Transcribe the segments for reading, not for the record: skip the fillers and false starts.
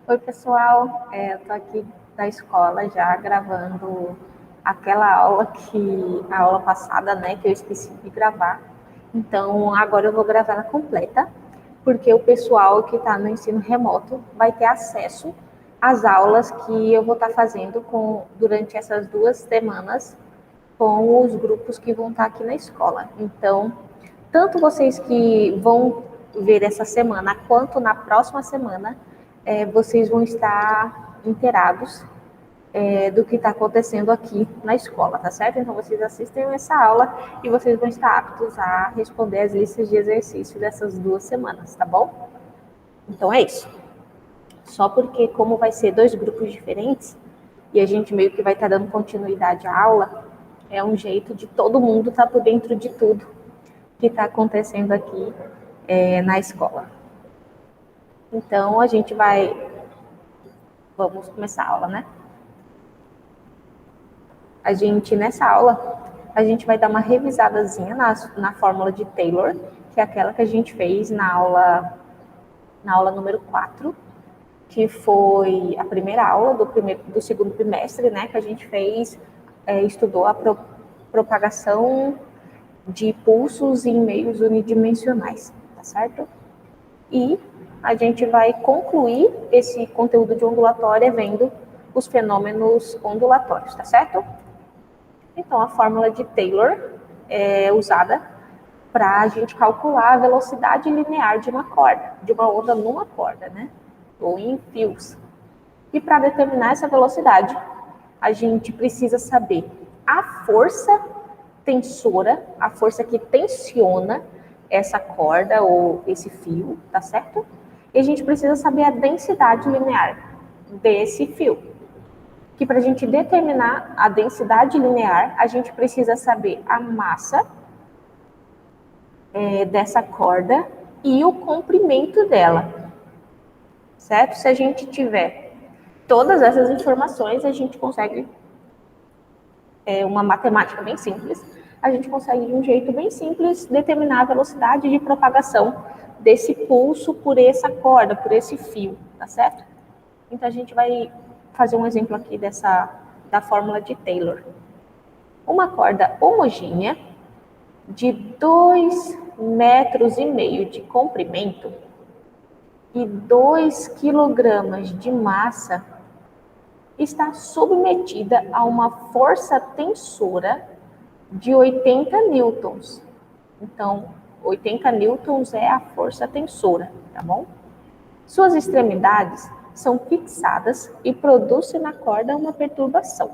Oi, pessoal. Eu tô aqui da escola já gravando aquela aula a aula passada, né, que eu esqueci de gravar. Então, agora eu vou gravar ela completa, porque o pessoal que está no ensino remoto vai ter acesso às aulas que eu vou estar fazendo durante essas 2 semanas com os grupos que vão estar aqui na escola. Então, tanto vocês que vão ver essa semana, quanto na próxima semana, vocês vão estar inteirados do que está acontecendo aqui na escola, tá certo? Então, vocês assistem essa aula e vocês vão estar aptos a responder as listas de exercício dessas 2 semanas, tá bom? Então, é isso. Só porque, como vai ser 2 grupos diferentes, e a gente meio que vai estar dando continuidade à aula, é um jeito de todo mundo estar por dentro de tudo que está acontecendo aqui na escola. Então, vamos começar a aula, né? Nessa aula, a gente vai dar uma revisadazinha na fórmula de Taylor, que é aquela que a gente fez na aula número 4, que foi a primeira aula do segundo trimestre, né? Que a gente estudou a propagação de pulsos em meios unidimensionais, tá certo? E a gente vai concluir esse conteúdo de ondulatória vendo os fenômenos ondulatórios, tá certo? Então, a fórmula de Taylor é usada para a gente calcular a velocidade linear de uma onda numa corda, né? Ou em fios. E para determinar essa velocidade, a gente precisa saber a força tensora, a força que tensiona essa corda ou esse fio, tá certo? E a gente precisa saber a densidade linear desse fio. Que para a gente determinar a densidade linear, a gente precisa saber a massa dessa corda e o comprimento dela, certo? Se a gente tiver todas essas informações, a gente consegue uma matemática bem simples, a gente consegue de um jeito bem simples determinar a velocidade de propagação desse pulso por essa corda, por esse fio, tá certo? Então a gente vai fazer um exemplo aqui da fórmula de Taylor. Uma corda homogênea de 2,5 metros de comprimento e 2 quilogramas de massa está submetida a uma força tensora de 80 newtons. Então, 80 newtons é a força tensora, tá bom? Suas extremidades são fixadas e produzem na corda uma perturbação,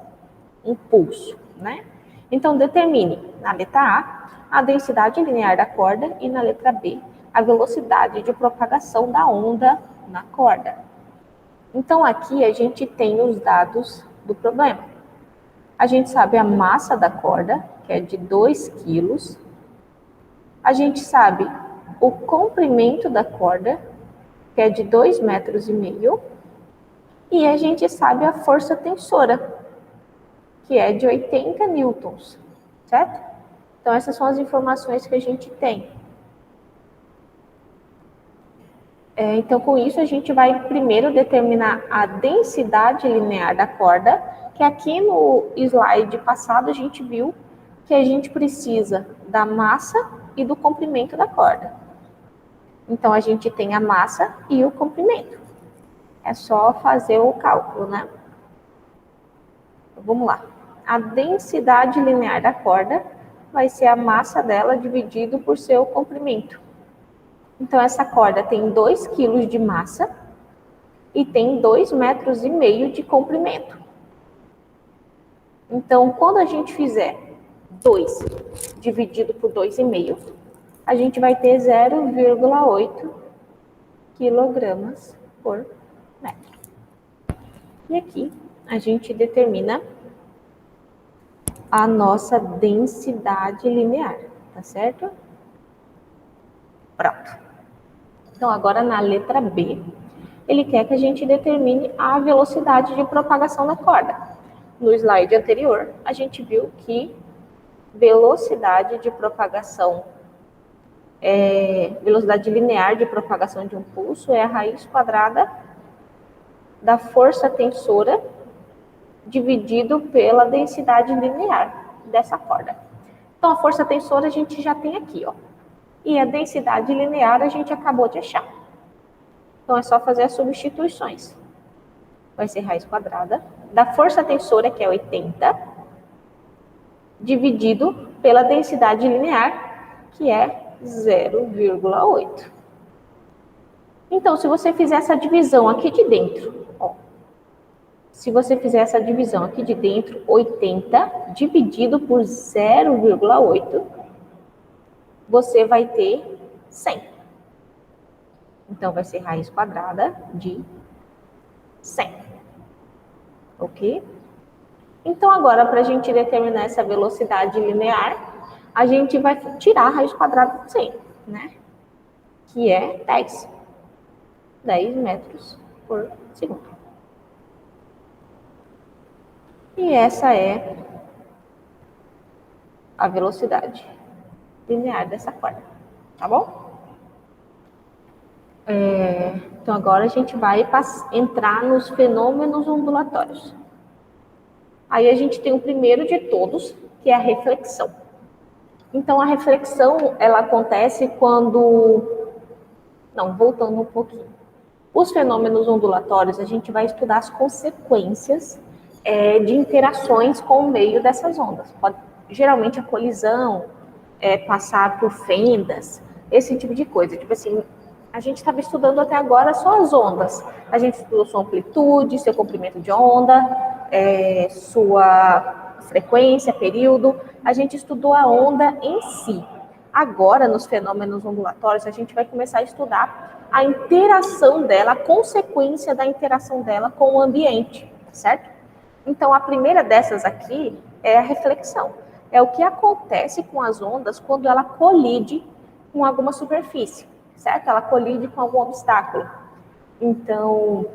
um pulso, né? Então, determine na letra A densidade linear da corda e na letra B a velocidade de propagação da onda na corda. Então, aqui a gente tem os dados do problema. A gente sabe a massa da corda, que é de 2 quilos. A gente sabe o comprimento da corda, que é de 2,5 metros. E a gente sabe a força tensora, que é de 80 newtons, certo? Então, essas são as informações que a gente tem. Então, com isso, a gente vai primeiro determinar a densidade linear da corda, que aqui no slide passado a gente viu que a gente precisa da massa e do comprimento da corda. Então, a gente tem a massa e o comprimento. É só fazer o cálculo, né? Então, vamos lá. A densidade linear da corda vai ser a massa dela dividido por seu comprimento. Então, essa corda tem 2 quilos de massa e tem 2,5 metros de comprimento. Então, quando a gente fizer 2 dividido por 2,5, a gente vai ter 0,8 quilogramas por metro. E aqui a gente determina a nossa densidade linear, tá certo? Pronto. Então, agora na letra B, ele quer que a gente determine a velocidade de propagação da corda. No slide anterior, a gente viu que velocidade linear de propagação de um pulso é a raiz quadrada da força tensora dividido pela densidade linear dessa corda. Então, a força tensora a gente já tem aqui, ó. E a densidade linear a gente acabou de achar. Então, é só fazer as substituições. Vai ser raiz quadrada da força tensora, que é 80, dividido pela densidade linear, que é 0,8. Então, se você fizer essa divisão aqui de dentro, ó, se você fizer essa divisão aqui de dentro, 80 dividido por 0,8, você vai ter 100. Então, vai ser raiz quadrada de 100. Ok? Então, agora, para a gente determinar essa velocidade linear, a gente vai tirar a raiz quadrada de 100, né? Que é 10. 10 metros por segundo. E essa é a velocidade linear dessa corda, tá bom? Então, agora a gente vai entrar nos fenômenos ondulatórios. Aí a gente tem o primeiro de todos, que é a reflexão. Então, a reflexão, ela acontece quando... Não, voltando um pouquinho. Os fenômenos ondulatórios, a gente vai estudar as consequências de interações com o meio dessas ondas. Geralmente, a colisão, passar por fendas, esse tipo de coisa. Tipo assim, a gente estava estudando até agora só as ondas. A gente estudou sua amplitude, seu comprimento de onda, sua frequência, período. A gente estudou a onda em si. Agora, nos fenômenos ondulatórios, a gente vai começar a estudar a interação dela, a consequência da interação dela com o ambiente, certo? Então, a primeira dessas aqui é a reflexão. É o que acontece com as ondas quando ela colide com alguma superfície, certo? Ela colide com algum obstáculo. Então,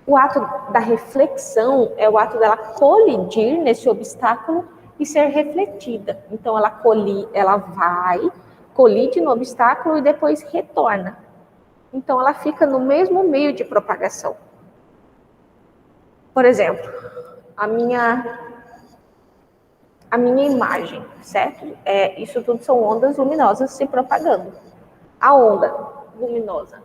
o ato da reflexão é o ato dela colidir nesse obstáculo e ser refletida. Então, ela colide no obstáculo e depois retorna. Então, ela fica no mesmo meio de propagação. Por exemplo, a minha imagem, certo? Isso tudo são ondas luminosas se propagando. A onda luminosa,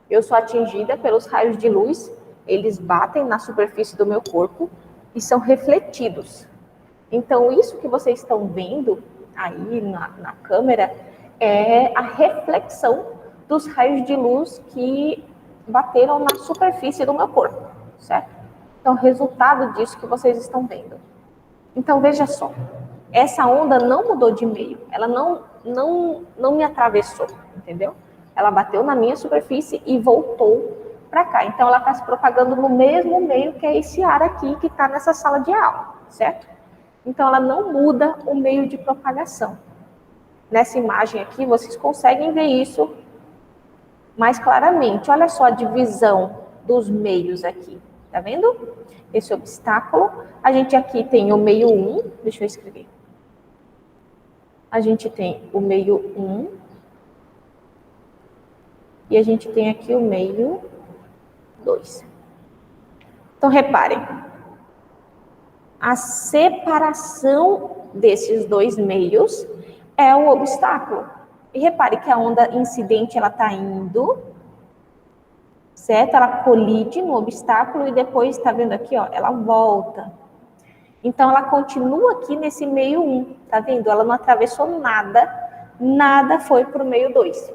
eu sou atingida pelos raios de luz, eles batem na superfície do meu corpo e são refletidos. Então, isso que vocês estão vendo aí na câmera é a reflexão dos raios de luz que bateram na superfície do meu corpo, certo? Então, resultado disso que vocês estão vendo. Então, veja só, essa onda não mudou de meio, ela não me atravessou, entendeu? Ela bateu na minha superfície e voltou para cá. Então, ela está se propagando no mesmo meio que é esse ar aqui que está nessa sala de aula, certo? Então, ela não muda o meio de propagação. Nessa imagem aqui, vocês conseguem ver isso mais claramente. Olha só a divisão dos meios aqui, tá vendo? Esse obstáculo. A gente aqui tem o meio 1, deixa eu escrever. A gente tem o meio 1. E a gente tem aqui o meio 2. Então, reparem. A separação desses dois meios é o obstáculo. E repare que a onda incidente, ela está indo, certo? Ela colide no obstáculo e depois, está vendo aqui, ó, ela volta. Então, ela continua aqui nesse meio 1, tá vendo? Ela não atravessou nada foi para o meio 2.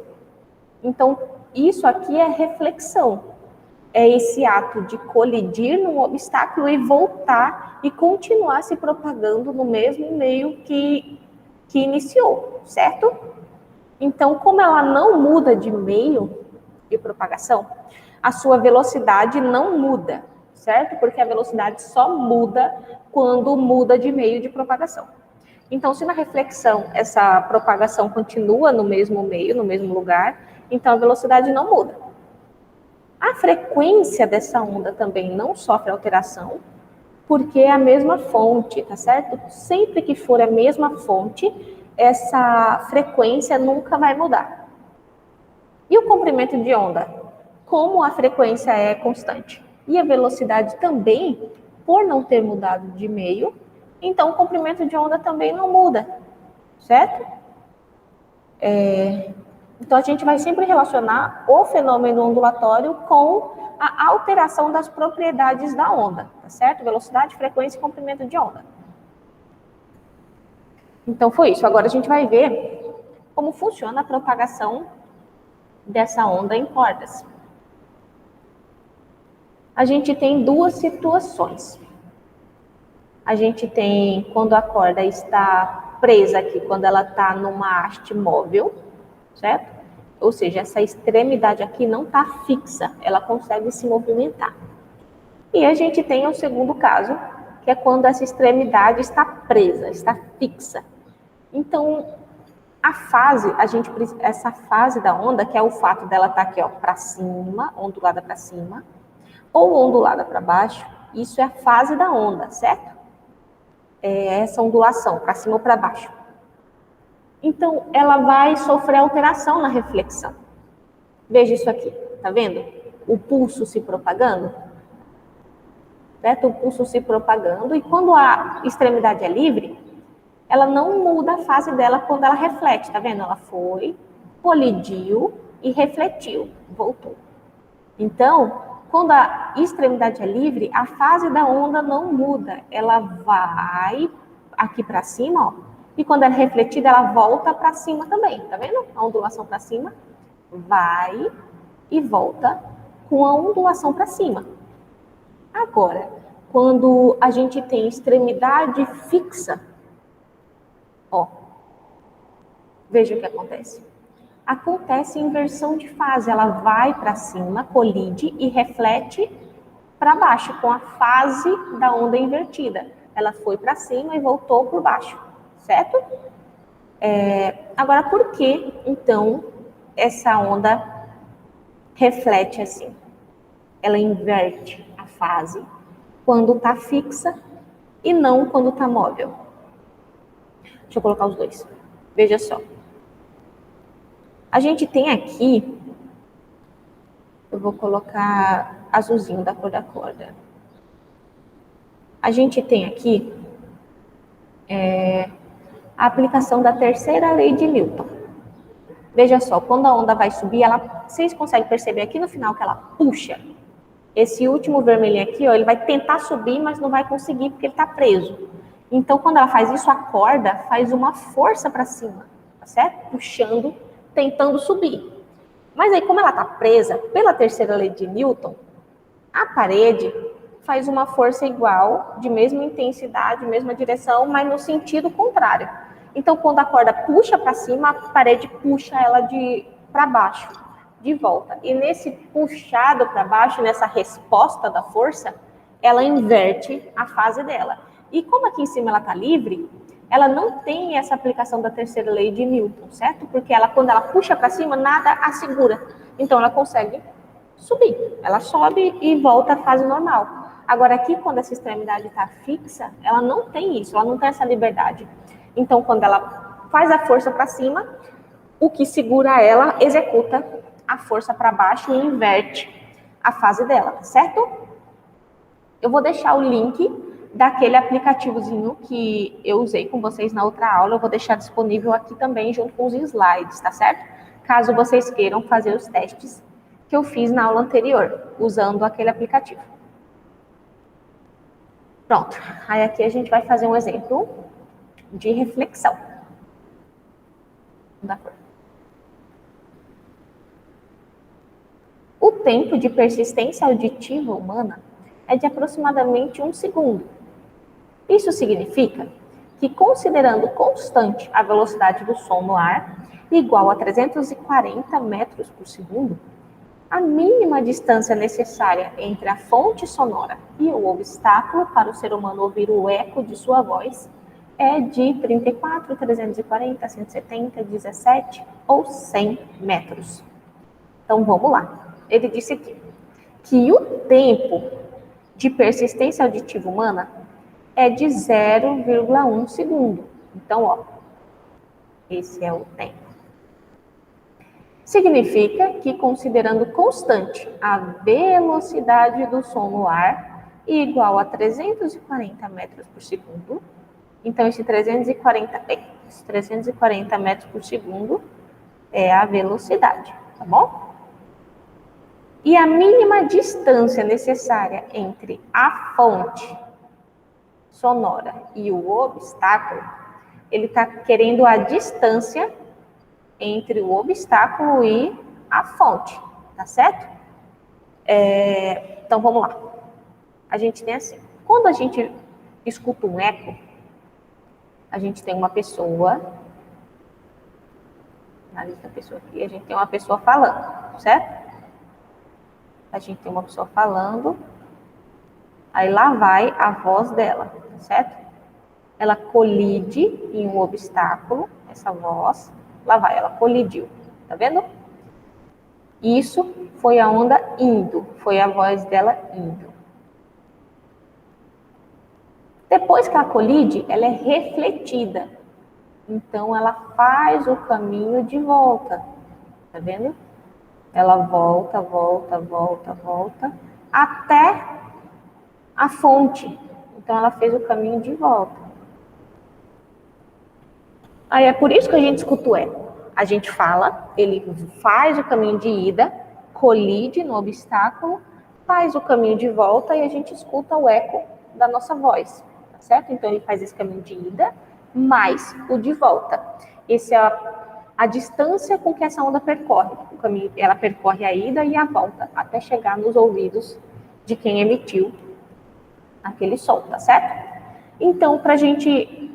Então, isso aqui é reflexão. É esse ato de colidir num obstáculo e voltar e continuar se propagando no mesmo meio que iniciou, certo? Então, como ela não muda de meio de propagação, a sua velocidade não muda, certo? Porque a velocidade só muda quando muda de meio de propagação. Então, se na reflexão essa propagação continua no mesmo meio, no mesmo lugar, então a velocidade não muda. A frequência dessa onda também não sofre alteração, porque é a mesma fonte, tá certo? Sempre que for a mesma fonte, essa frequência nunca vai mudar. E o comprimento de onda? como a frequência é constante e a velocidade também, por não ter mudado de meio, então o comprimento de onda também não muda, certo? Então a gente vai sempre relacionar o fenômeno ondulatório com a alteração das propriedades da onda, tá certo? Velocidade, frequência e comprimento de onda. Então foi isso. Agora a gente vai ver como funciona a propagação dessa onda em cordas. A gente tem duas situações. A gente tem quando a corda está presa aqui, quando ela está numa haste móvel, certo? Ou seja, essa extremidade aqui não está fixa, ela consegue se movimentar. E a gente tem o segundo caso, que é quando essa extremidade está presa, está fixa. Então, essa fase da onda, que é o fato dela estar aqui, ó, para cima, ondulada para cima, ou ondulada para baixo, isso é a fase da onda, certo? É essa ondulação, para cima ou para baixo. Então, ela vai sofrer alteração na reflexão. Veja isso aqui, tá vendo? O pulso se propagando, certo? O pulso se propagando, e quando a extremidade é livre, ela não muda a fase dela quando ela reflete, tá vendo? Ela foi, colidiu e refletiu, voltou. Então, quando a extremidade é livre, a fase da onda não muda, ela vai aqui para cima, ó, e quando ela é refletida, ela volta para cima também, tá vendo? A ondulação para cima vai e volta com a ondulação para cima. Agora, quando a gente tem extremidade fixa, ó, veja o que acontece. Acontece inversão de fase, ela vai para cima, colide e reflete para baixo, com a fase da onda invertida. Ela foi para cima e voltou por baixo, certo? Agora, por que, então, essa onda reflete assim? Ela inverte a fase quando está fixa e não quando está móvel. Deixa eu colocar os dois. Veja só. A gente tem aqui, eu vou colocar azulzinho da cor da corda. A gente tem aqui a aplicação da terceira lei de Newton. Veja só, quando a onda vai subir, vocês conseguem perceber aqui no final que ela puxa. Esse último vermelhinho aqui, ó, ele vai tentar subir, mas não vai conseguir porque ele está preso. Então, quando ela faz isso, a corda faz uma força para cima, tá certo? Puxando, tentando subir. Mas aí, como ela está presa pela terceira lei de Newton, a parede faz uma força igual, de mesma intensidade, mesma direção, mas no sentido contrário. Então, quando a corda puxa para cima, a parede puxa ela para baixo, de volta. E nesse puxado para baixo, nessa resposta da força, ela inverte a fase dela. E como aqui em cima ela está livre, ela não tem essa aplicação da terceira lei de Newton, certo? Porque ela, quando ela puxa para cima, nada a segura. Então, ela consegue subir. Ela sobe e volta à fase normal. Agora, aqui, quando essa extremidade está fixa, ela não tem isso, ela não tem essa liberdade. Então, quando ela faz a força para cima, o que segura ela executa a força para baixo e inverte a fase dela, certo? Eu vou deixar o link daquele aplicativozinho que eu usei com vocês na outra aula, eu vou deixar disponível aqui também junto com os slides, tá certo? Caso vocês queiram fazer os testes que eu fiz na aula anterior, usando aquele aplicativo. Pronto, aí aqui a gente vai fazer um exemplo de reflexão. O tempo de persistência auditiva humana é de aproximadamente 1 segundo. Isso significa que, considerando constante a velocidade do som no ar, igual a 340 metros por segundo, a mínima distância necessária entre a fonte sonora e o obstáculo para o ser humano ouvir o eco de sua voz é de 34, 340, 170, 17 ou 100 metros. Então, vamos lá. Ele disse aqui que o tempo de persistência auditiva humana é de 0,1 segundo. Então, ó, esse é o tempo. Significa que, considerando constante a velocidade do som no ar igual a 340 metros por segundo, então esse 340 metros por segundo é a velocidade, tá bom? E a mínima distância necessária entre a fonte sonora e o obstáculo, ele está querendo a distância entre o obstáculo e a fonte, tá certo? Então, vamos lá. A gente tem assim, quando a gente escuta um eco, a gente tem uma pessoa, analisa a pessoa aqui, a gente tem uma pessoa falando, certo? A gente tem uma pessoa falando, aí lá vai a voz dela, certo? Ela colide em um obstáculo, essa voz, lá vai, ela colidiu, tá vendo? Isso foi a onda indo, foi a voz dela indo. Depois que ela colide, ela é refletida. Então, ela faz o caminho de volta, tá vendo? Ela volta, volta, volta, volta, até a fonte. Então, ela fez o caminho de volta. Aí é por isso que a gente escuta o eco. A gente fala, ele faz o caminho de ida, colide no obstáculo, faz o caminho de volta e a gente escuta o eco da nossa voz, tá certo? Então, ele faz esse caminho de ida, mais o de volta. Essa é a distância com que essa onda percorre. O caminho, ela percorre a ida e a volta, até chegar nos ouvidos de quem emitiu aquele som, tá certo? Então, para a gente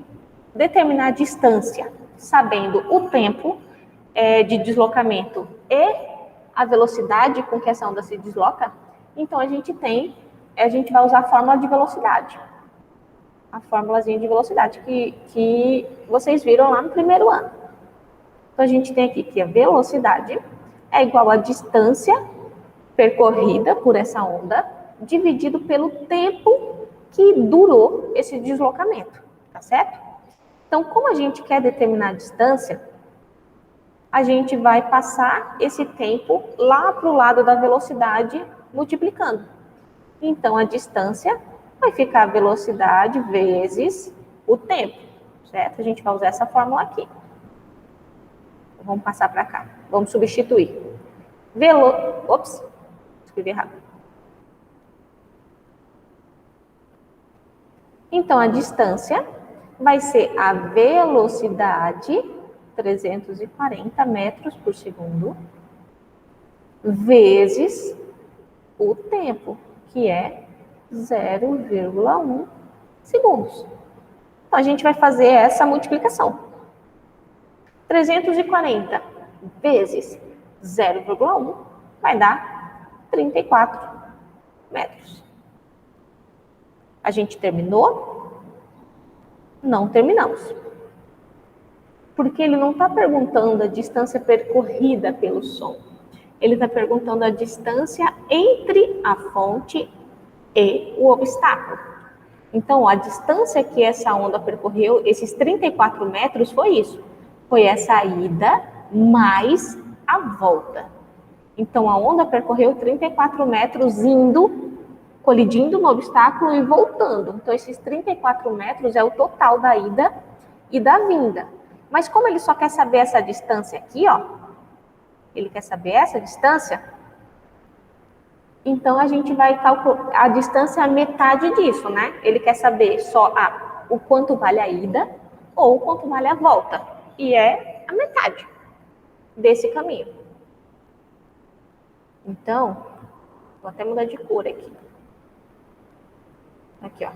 determinar a distância, sabendo o tempo de deslocamento e a velocidade com que essa onda se desloca, então a gente vai usar a fórmula de velocidade. A fórmulazinha de velocidade que vocês viram lá no primeiro ano. Então a gente tem aqui que a velocidade é igual à distância percorrida por essa onda, dividido pelo tempo que durou esse deslocamento, tá certo? Então, como a gente quer determinar a distância, a gente vai passar esse tempo lá para o lado da velocidade, multiplicando. Então, a distância vai ficar a velocidade vezes o tempo, certo? A gente vai usar essa fórmula aqui. Vamos passar para cá. Vamos substituir. Ops, escrevi errado. Então, a distância vai ser a velocidade, 340 metros por segundo, vezes o tempo, que é 0,1 segundos. Então, a gente vai fazer essa multiplicação. 340 vezes 0,1 vai dar 34 metros. A gente terminou? Não terminamos. Porque ele não está perguntando a distância percorrida pelo som. Ele está perguntando a distância entre a fonte e o obstáculo. Então, a distância que essa onda percorreu, esses 34 metros, foi isso. Foi essa ida mais a volta. Então, a onda percorreu 34 metros indo, colidindo no obstáculo e voltando. Então, esses 34 metros é o total da ida e da vinda. Mas como ele só quer saber essa distância aqui, ó, ele quer saber essa distância, então a gente vai calcular a distância é a metade disso, né? Ele quer saber só o quanto vale a ida ou o quanto vale a volta. E é a metade desse caminho. Então, vou até mudar de cor aqui. Aqui, ó.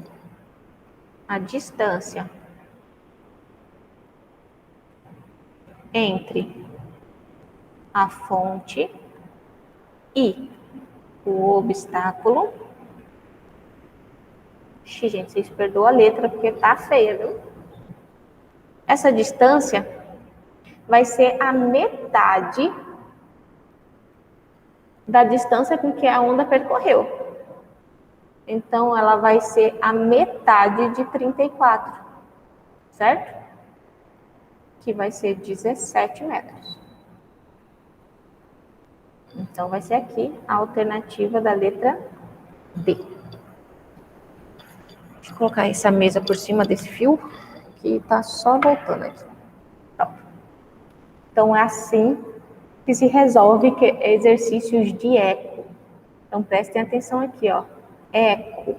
A distância entre a fonte e o obstáculo. Ixi, gente, vocês perdoam a letra porque tá feia, viu? Essa distância vai ser a metade da distância com que a onda percorreu. Então, ela vai ser a metade de 34, certo? Que vai ser 17 metros. Então, vai ser aqui a alternativa da letra B. Deixa eu colocar essa mesa por cima desse fio, que tá só voltando aqui. Pronto. Então, é assim que se resolve exercícios de eco. Então, prestem atenção aqui, ó. Eco.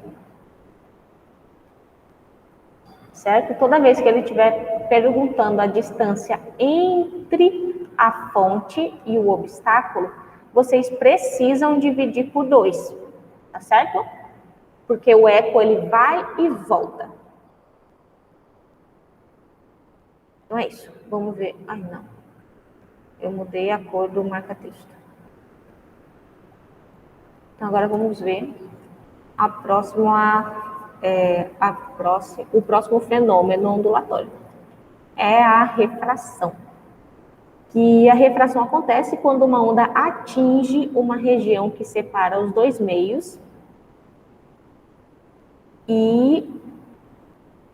Certo? Toda vez que ele estiver perguntando a distância entre a fonte e o obstáculo, vocês precisam dividir por 2, tá certo? Porque o eco, ele vai e volta. Então é isso. Vamos ver. Ai, não. Eu mudei a cor do marca-texto. Então, agora vamos ver o próximo fenômeno ondulatório. É a refração. Que a refração acontece quando uma onda atinge uma região que separa os dois meios e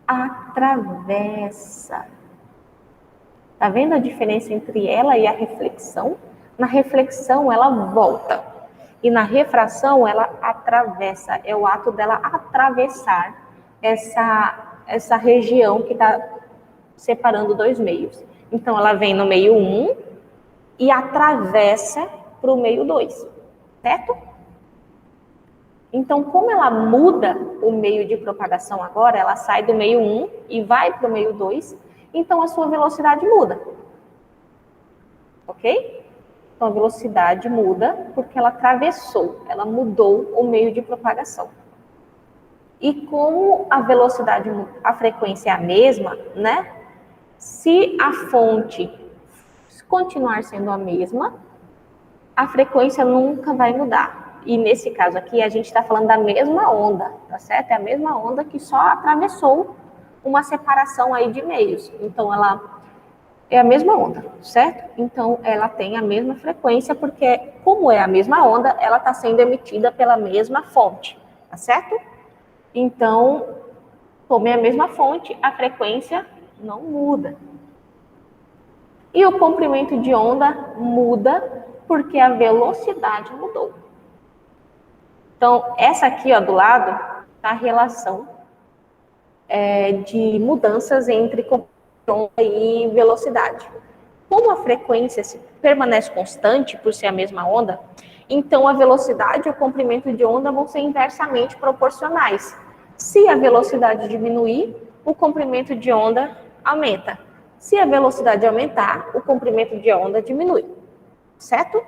atravessa. Tá vendo a diferença entre ela e a reflexão? Na reflexão, ela volta. E na refração, ela atravessa. É o ato dela atravessar essa região que está separando dois meios. Então, ela vem no meio 1 e atravessa para o meio 2, certo? Então, como ela muda o meio de propagação agora, ela sai do meio 1 e vai para o meio 2, então a sua velocidade muda. Ok? Então, a velocidade muda porque ela atravessou, ela mudou o meio de propagação. E como a velocidade, a frequência é a mesma, né? Se a fonte continuar sendo a mesma, a frequência nunca vai mudar. E nesse caso aqui, a gente está falando da mesma onda, tá certo? É a mesma onda que só atravessou uma separação aí de meios. Então, ela é a mesma onda, certo? Então, ela tem a mesma frequência, porque como é a mesma onda, ela está sendo emitida pela mesma fonte, tá certo? Então, como é a mesma fonte, a frequência não muda. E o comprimento de onda muda porque a velocidade mudou. Então, essa aqui, ó, do lado, tá a relação de mudanças entre onda e velocidade. Como a frequência permanece constante por ser a mesma onda, então a velocidade e o comprimento de onda vão ser inversamente proporcionais. Se a velocidade diminuir, o comprimento de onda aumenta. Se a velocidade aumentar, o comprimento de onda diminui. Certo?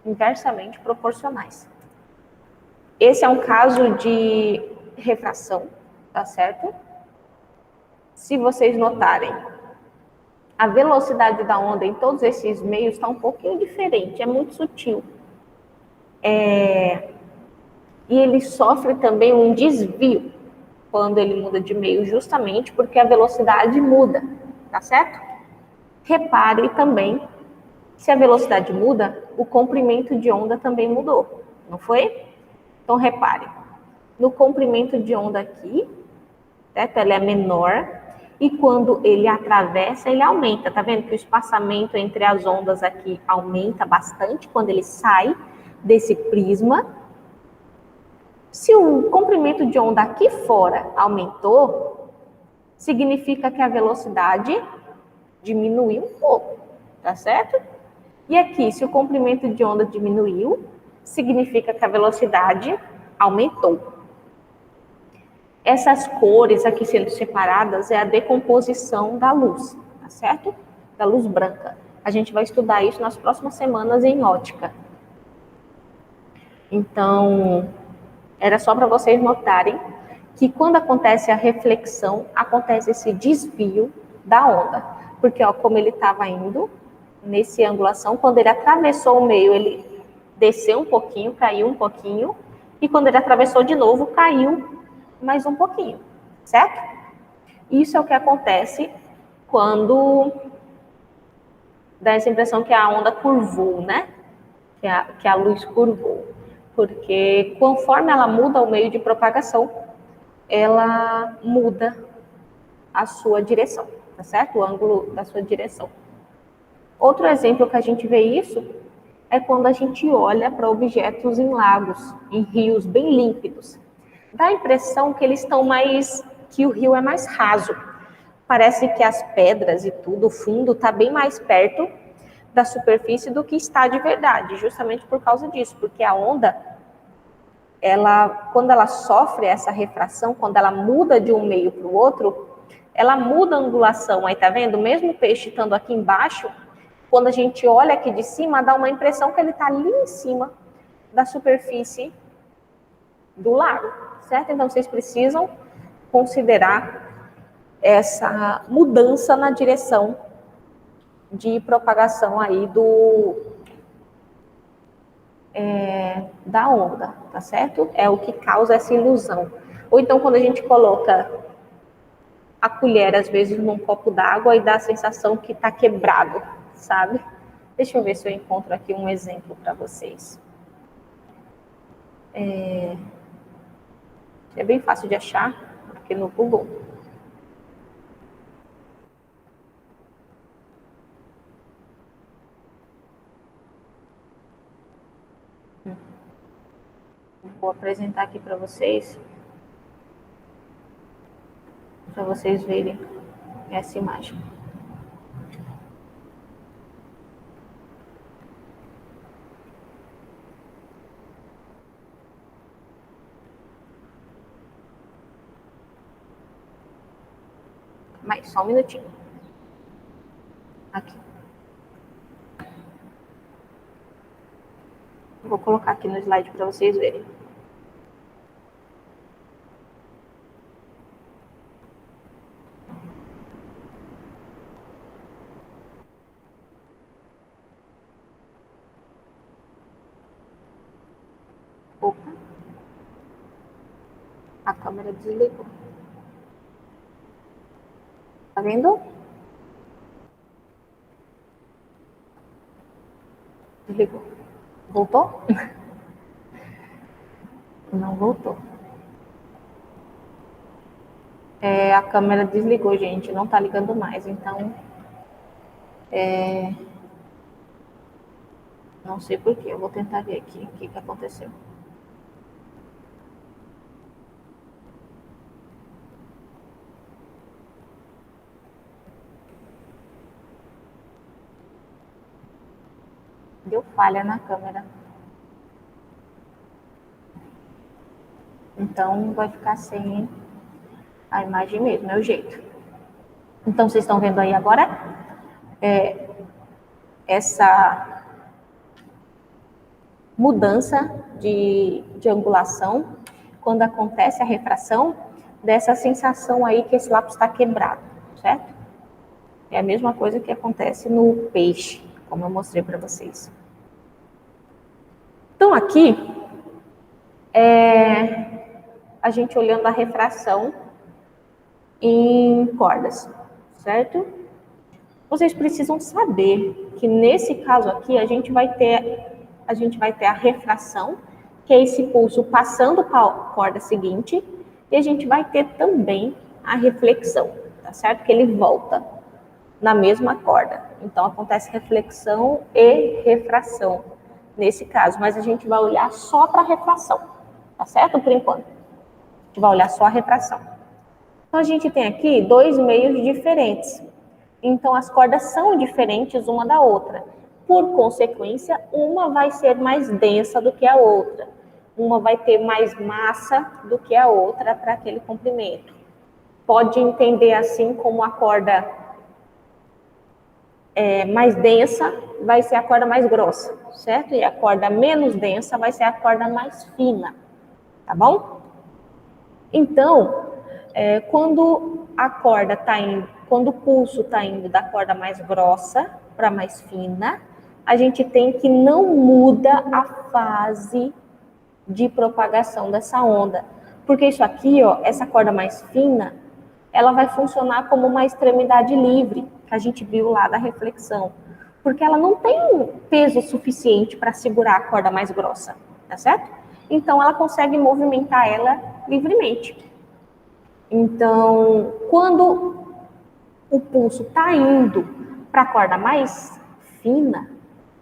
Inversamente proporcionais. Esse é um caso de refração, tá certo? Se vocês notarem, a velocidade da onda em todos esses meios está um pouquinho diferente, é muito sutil. E ele sofre também um desvio quando ele muda de meio, justamente porque a velocidade muda, tá certo? Repare também, se a velocidade muda, o comprimento de onda também mudou, não foi? Então, repare, no comprimento de onda aqui, certo? Ele é menor, e quando ele atravessa, ele aumenta. Tá vendo que o espaçamento entre as ondas aqui aumenta bastante quando ele sai desse prisma. Se o comprimento de onda aqui fora aumentou, significa que a velocidade diminuiu um pouco, tá certo? E aqui, se o comprimento de onda diminuiu, significa que a velocidade aumentou. Essas cores aqui sendo separadas é a decomposição da luz, tá certo? Da luz branca. A gente vai estudar isso nas próximas semanas em ótica. Então, era só para vocês notarem que quando acontece a reflexão, acontece esse desvio da onda. Porque, ó, como ele estava indo nesse angulação, quando ele atravessou o meio, ele desceu um pouquinho, caiu um pouquinho, e quando ele atravessou de novo, caiu mais um pouquinho, certo? Isso é o que acontece quando dá essa impressão que a onda curvou, né? Que a luz curvou. Porque conforme ela muda o meio de propagação, ela muda a sua direção, tá certo? O ângulo da sua direção. Outro exemplo que a gente vê isso é quando a gente olha para objetos em lagos, em rios bem límpidos. Dá a impressão que eles estão mais, que o rio é mais raso. Parece que as pedras e tudo, o fundo está bem mais perto da superfície do que está de verdade, justamente por causa disso, porque a onda, quando ela sofre essa refração, quando ela muda de um meio para o outro, ela muda a angulação. Aí tá vendo? Mesmo o peixe estando aqui embaixo, quando a gente olha aqui de cima, dá uma impressão que ele está ali em cima da superfície do lago, certo? Então vocês precisam considerar essa mudança na direção de propagação aí da onda, tá certo? É o que causa essa ilusão. Ou então quando a gente coloca a colher, às vezes, num copo d'água e dá a sensação que está quebrado, sabe? Deixa eu ver se eu encontro aqui um exemplo para vocês. É bem fácil de achar aqui no Google. Vou apresentar aqui para vocês verem essa imagem. Mas só um minutinho. Aqui. Vou colocar aqui no slide para vocês verem. Opa. A câmera desligou. Tá vendo? Desligou. Voltou? Não voltou. A câmera desligou, gente. Não tá ligando mais. Então, não sei porquê. Eu vou tentar ver aqui o que aconteceu. Deu falha na câmera. Então, vai ficar sem a imagem mesmo, é o jeito. Então, vocês estão vendo aí agora essa mudança de angulação, quando acontece a refração, dessa sensação aí que esse lápis está quebrado, certo? É a mesma coisa que acontece no peixe, como eu mostrei para vocês. Então, aqui, a gente olhando a refração em cordas, certo? Vocês precisam saber que nesse caso aqui a gente vai ter a refração, que é esse pulso passando para a corda seguinte, e a gente vai ter também a reflexão, tá certo? Que ele volta na mesma corda. Então acontece reflexão e refração nesse caso, mas a gente vai olhar só para a refração, tá certo? Por enquanto. A gente vai olhar só a refração. Então a gente tem aqui dois meios diferentes. Então as cordas são diferentes uma da outra. Por consequência, uma vai ser mais densa do que a outra. Uma vai ter mais massa do que a outra para aquele comprimento. Pode entender assim como a corda mais densa vai ser a corda mais grossa, certo? E a corda menos densa vai ser a corda mais fina, tá bom? Então, quando a corda está indo, quando o pulso está indo da corda mais grossa para mais fina, a gente tem que não muda a fase de propagação dessa onda. Porque isso aqui, ó, essa corda mais fina, ela vai funcionar como uma extremidade livre, que a gente viu lá da reflexão. Porque ela não tem peso suficiente para segurar a corda mais grossa, tá certo? Então, ela consegue movimentar ela livremente. Então, quando o pulso está indo para a corda mais fina,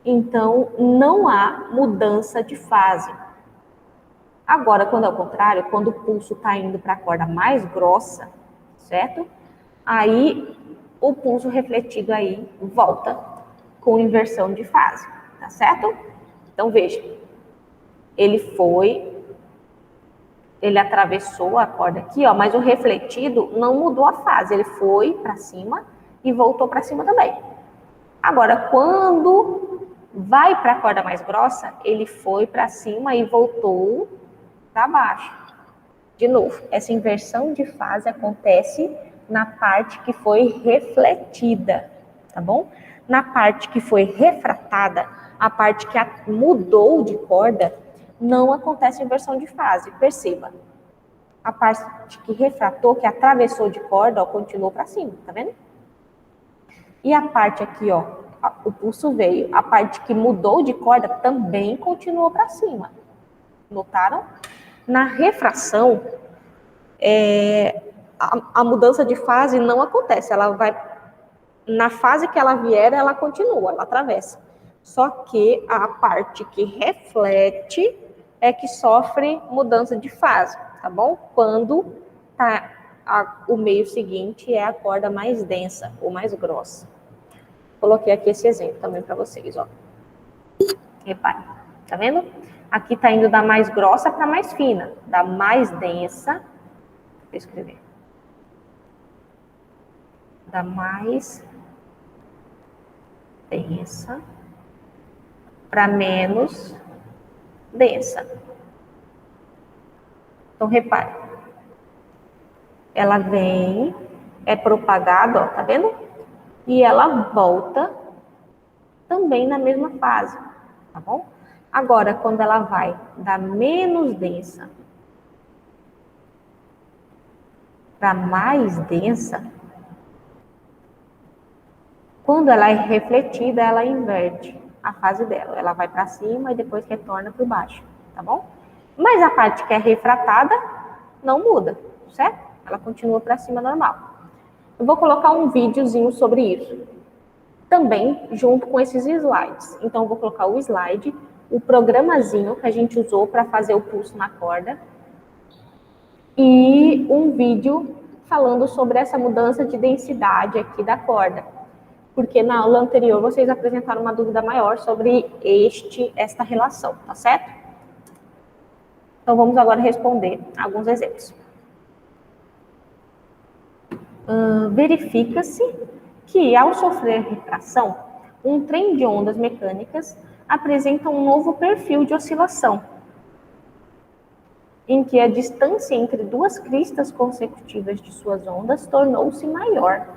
Então, não há mudança de fase. Agora, quando é o contrário, quando o pulso está indo para a corda mais grossa, certo? Aí, o pulso refletido aí volta com inversão de fase, tá certo? Então, veja, ele atravessou a corda aqui, ó, mas o refletido não mudou a fase, ele foi para cima e voltou para cima também. Agora, quando vai para a corda mais grossa, ele foi para cima e voltou para baixo. De novo, essa inversão de fase acontece na parte que foi refletida, tá bom? Na parte que foi refratada, a parte que mudou de corda, não acontece inversão de fase. Perceba, a parte que refratou, que atravessou de corda, ó, continuou para cima, tá vendo? E a parte aqui, ó, o pulso veio, a parte que mudou de corda também continuou para cima. Notaram? Na refração, a mudança de fase não acontece, ela vai, na fase que ela vier, ela continua, ela atravessa. Só que a parte que reflete é que sofre mudança de fase, tá bom? Quando tá o meio seguinte é a corda mais densa ou mais grossa. Coloquei aqui esse exemplo também para vocês, ó. Repare, tá vendo? Aqui tá indo da mais grossa para mais fina, da mais densa, vou escrever, da mais densa para menos densa. Então, repare, ela vem, é propagada, ó, tá vendo? E ela volta também na mesma fase, tá bom? Agora, quando ela vai da menos densa para mais densa, quando ela é refletida, ela inverte a fase dela. Ela vai para cima e depois retorna para baixo, tá bom? Mas a parte que é refratada não muda, certo? Ela continua para cima normal. Eu vou colocar um videozinho sobre isso, também junto com esses slides. Então, eu vou colocar o slide, o programazinho que a gente usou para fazer o pulso na corda e um vídeo falando sobre essa mudança de densidade aqui da corda. Porque na aula anterior vocês apresentaram uma dúvida maior sobre esta relação, tá certo? Então, vamos agora responder alguns exemplos. Verifica-se que, ao sofrer refração, um trem de ondas mecânicas apresenta um novo perfil de oscilação, em que a distância entre duas cristas consecutivas de suas ondas tornou-se maior,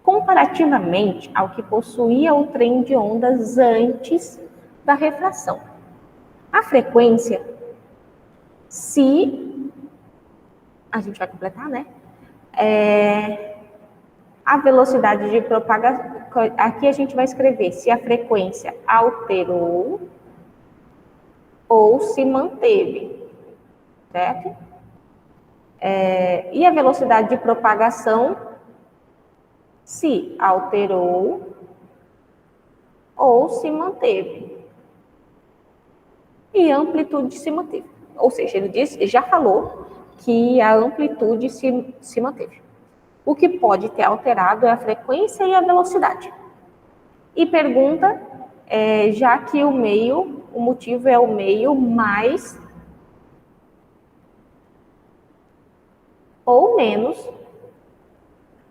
comparativamente ao que possuía o trem de ondas antes da refração. A frequência, se a gente vai completar, né? A velocidade de propagação, aqui a gente vai escrever se a frequência alterou ou se manteve, certo? E a velocidade de propagação, se alterou ou se manteve. E a amplitude se manteve. Ou seja, ele já falou que a amplitude se manteve. O que pode ter alterado é a frequência e a velocidade. E pergunta, já que o motivo é o meio mais ou menos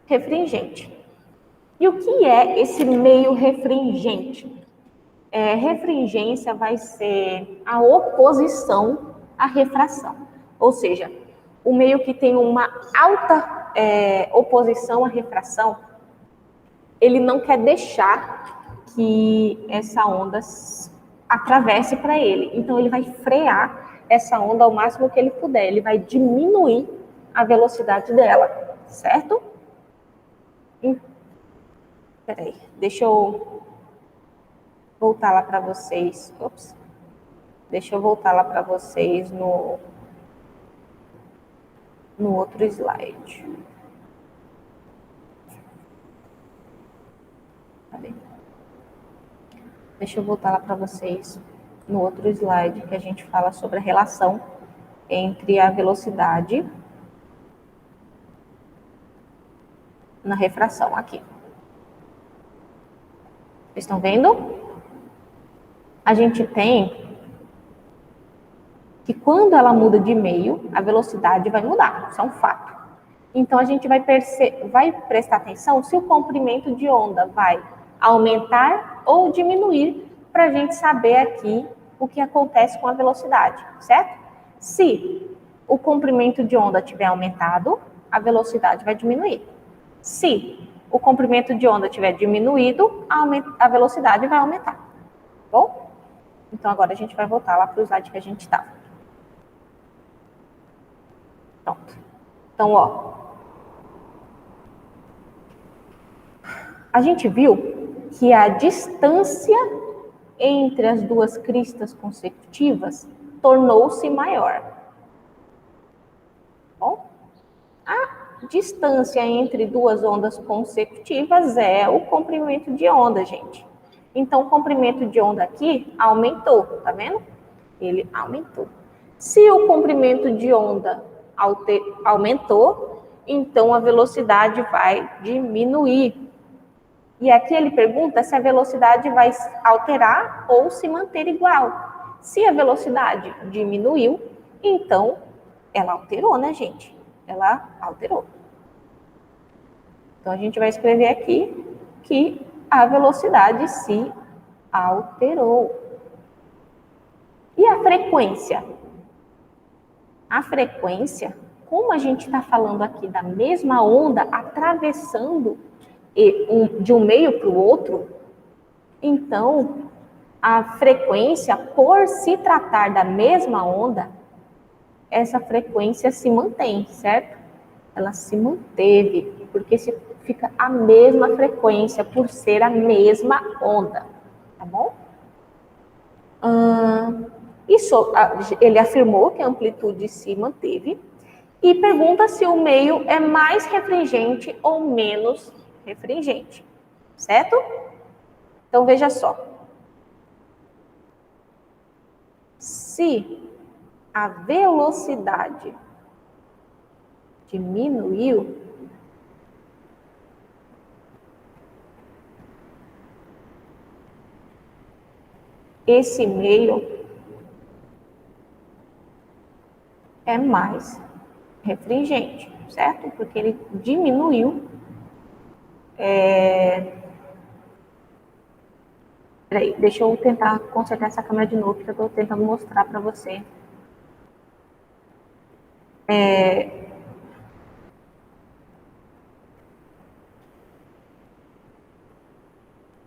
refringente. E o que é esse meio refringente? Refringência vai ser a oposição à refração. Ou seja, o meio que tem uma alta oposição à refração, ele não quer deixar que essa onda atravesse para ele. Então, ele vai frear essa onda ao máximo que ele puder. Ele vai diminuir a velocidade dela, certo? Peraí, deixa eu voltar lá para vocês. Ops. Deixa eu voltar lá para vocês no outro slide. Deixa eu voltar lá para vocês no outro slide que a gente fala sobre a relação entre a velocidade na refração aqui. Vocês estão vendo? A gente tem que quando ela muda de meio, a velocidade vai mudar, isso é um fato. Então, a gente vai prestar atenção se o comprimento de onda vai aumentar ou diminuir, para a gente saber aqui o que acontece com a velocidade, certo? Se o comprimento de onda tiver aumentado, a velocidade vai diminuir. Se o comprimento de onda tiver diminuído, a velocidade vai aumentar, tá bom? Então, agora a gente vai voltar lá para o slide que a gente estava. Pronto. Então, ó, a gente viu que a distância entre as duas cristas consecutivas tornou-se maior. Bom, a distância entre duas ondas consecutivas é o comprimento de onda, gente. Então, o comprimento de onda aqui aumentou, tá vendo? Ele aumentou. Se o comprimento de onda aumentou, então a velocidade vai diminuir. E aqui ele pergunta se a velocidade vai alterar ou se manter igual. Se a velocidade diminuiu, então ela alterou, né, gente? Ela alterou. Então a gente vai escrever aqui que a velocidade se alterou. E a frequência? A frequência, como a gente está falando aqui da mesma onda atravessando de um meio para o outro, então a frequência, por se tratar da mesma onda, essa frequência se mantém, certo? Ela se manteve, porque fica a mesma frequência por ser a mesma onda, tá bom? Ele afirmou que a amplitude se manteve e pergunta se o meio é mais refringente ou menos refringente, certo? Então, veja só. Se a velocidade diminuiu, esse meio é mais refringente, certo? Porque ele diminuiu. Peraí, deixa eu tentar consertar essa câmera de novo, que eu estou tentando mostrar para você.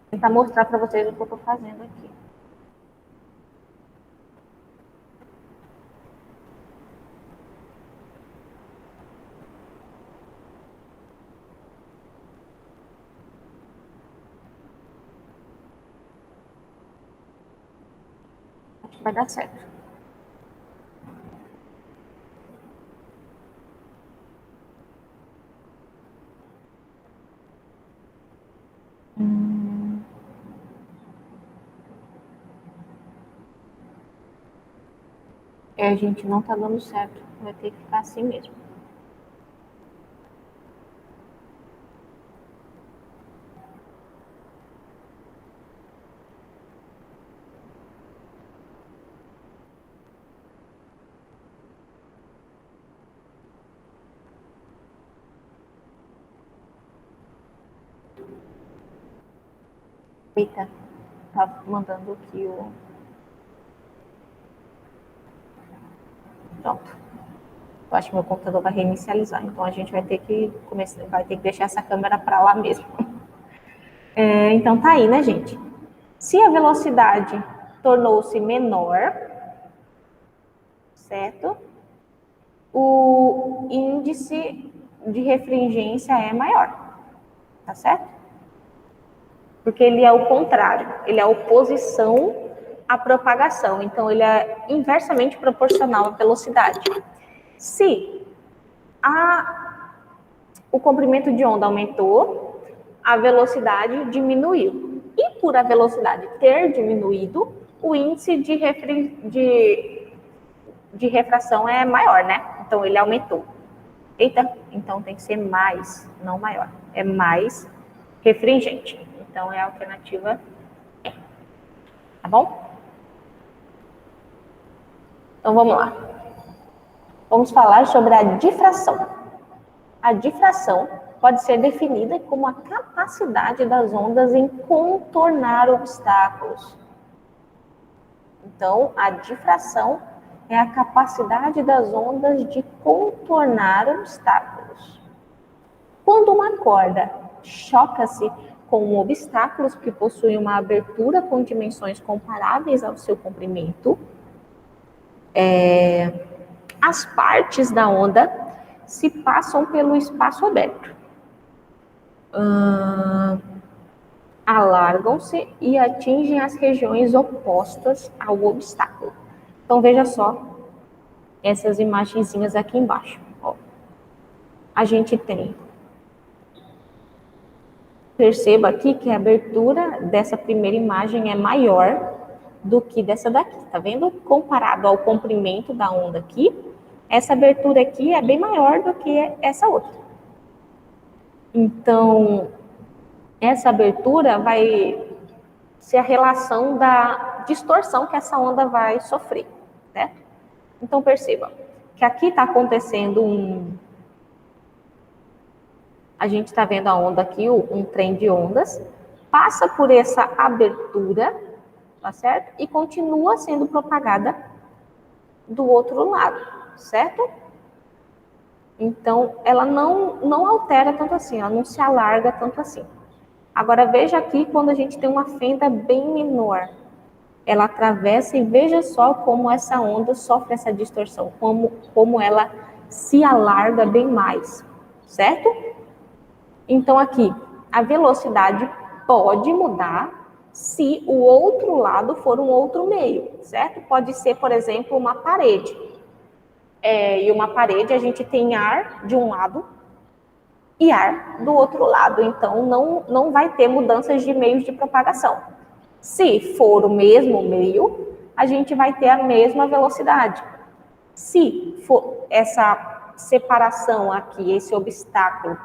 Tentar mostrar para vocês o que eu estou fazendo aqui. Acho que vai dar certo. A gente, não tá dando certo. Vai ter que ficar assim mesmo. Eita, tá mandando aqui o... Pronto. Eu acho que meu computador vai reinicializar, então a gente vai ter que deixar essa câmera para lá mesmo. Então tá aí, né, gente? Se a velocidade tornou-se menor, certo? O índice de refringência é maior, tá certo? Porque ele é o contrário, ele é a oposição à propagação, então ele é inversamente proporcional à velocidade. Se o comprimento de onda aumentou, a velocidade diminuiu. E por a velocidade ter diminuído, o índice de refração é maior, né? Então, ele aumentou. Eita, então tem que ser mais, não maior. É mais refringente. Então, é a alternativa E. Tá bom? Então, vamos lá. Vamos falar sobre a difração. A difração pode ser definida como a capacidade das ondas em contornar obstáculos. Então, a difração é a capacidade das ondas de contornar obstáculos. Quando uma corda choca-se com obstáculos que possuem uma abertura com dimensões comparáveis ao seu comprimento, as partes da onda se passam pelo espaço aberto. Alargam-se e atingem as regiões opostas ao obstáculo. Então, veja só essas imagenzinhas aqui embaixo. Ó. A gente tem... Perceba aqui que a abertura dessa primeira imagem é maior do que dessa daqui, tá vendo? Comparado ao comprimento da onda aqui, essa abertura aqui é bem maior do que essa outra. Então, essa abertura vai ser a relação da distorção que essa onda vai sofrer, certo? Então, perceba que aqui está acontecendo a gente está vendo a onda aqui, um trem de ondas, passa por essa abertura, tá certo? E continua sendo propagada do outro lado, certo? Então, ela não altera tanto assim, ela não se alarga tanto assim. Agora, veja aqui quando a gente tem uma fenda bem menor. Ela atravessa e veja só como essa onda sofre essa distorção, como ela se alarga bem mais, certo? Então, aqui, a velocidade pode mudar se o outro lado for um outro meio, certo? Pode ser, por exemplo, uma parede. E uma parede, a gente tem ar de um lado e ar do outro lado. Então, não vai ter mudanças de meios de propagação. Se for o mesmo meio, a gente vai ter a mesma velocidade. Se for essa separação aqui, esse obstáculo,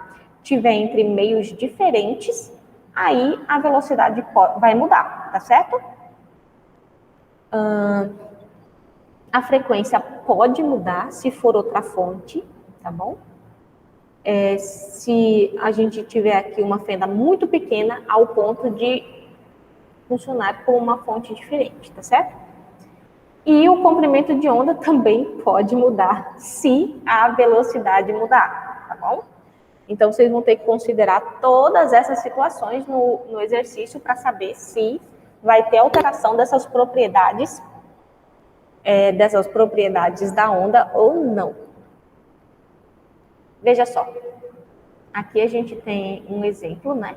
tiver entre meios diferentes, aí a velocidade vai mudar, tá certo? A frequência pode mudar se for outra fonte, tá bom? Se a gente tiver aqui uma fenda muito pequena ao ponto de funcionar como uma fonte diferente, tá certo? E o comprimento de onda também pode mudar se a velocidade mudar, tá bom? Então, vocês vão ter que considerar todas essas situações no exercício para saber se vai ter alteração dessas propriedades da onda ou não. Veja só, aqui a gente tem um exemplo, né,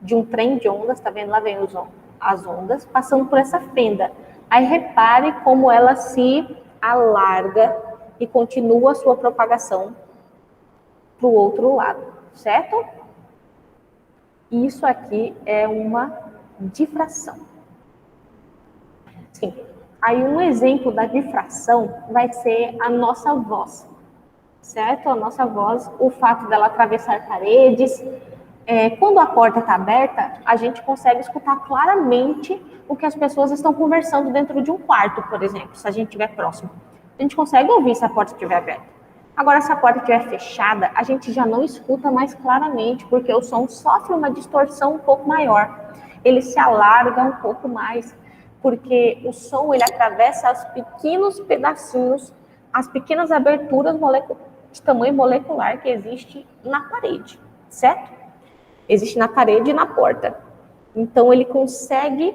de um trem de ondas, tá vendo? Lá vem as ondas passando por essa fenda. Aí repare como ela se alarga e continua a sua propagação para o outro lado, certo? Isso aqui é uma difração. Sim. Aí um exemplo da difração vai ser a nossa voz, certo? A nossa voz, o fato dela atravessar paredes. Quando a porta está aberta, a gente consegue escutar claramente o que as pessoas estão conversando dentro de um quarto, por exemplo, se a gente estiver próximo. A gente consegue ouvir se a porta estiver aberta. Agora, se a porta estiver fechada, a gente já não escuta mais claramente, porque o som sofre uma distorção um pouco maior. Ele se alarga um pouco mais, porque o som ele atravessa os pequenos pedacinhos, as pequenas aberturas de tamanho molecular que existe na parede, certo? Existe na parede e na porta. Então, ele consegue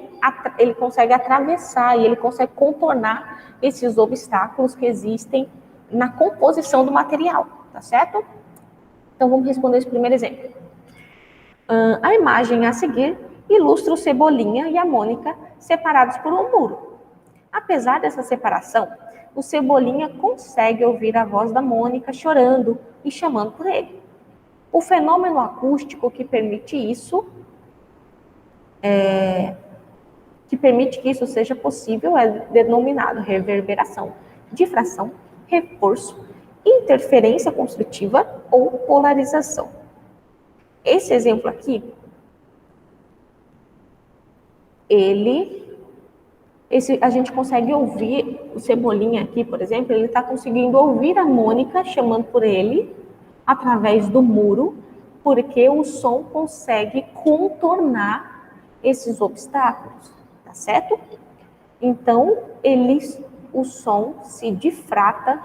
atravessar e ele consegue contornar esses obstáculos que existem na composição do material, tá certo? Então, vamos responder esse primeiro exemplo. A imagem a seguir ilustra o Cebolinha e a Mônica separados por um muro. Apesar dessa separação, o Cebolinha consegue ouvir a voz da Mônica chorando e chamando por ele. O fenômeno acústico que permite isso que permite que isso seja possível é denominado reverberação, difração, reforço, interferência construtiva ou polarização. Esse exemplo aqui, a gente consegue ouvir o Cebolinha aqui, por exemplo, ele está conseguindo ouvir a Mônica chamando por ele através do muro, porque o som consegue contornar esses obstáculos, tá certo? Então, o som se difrata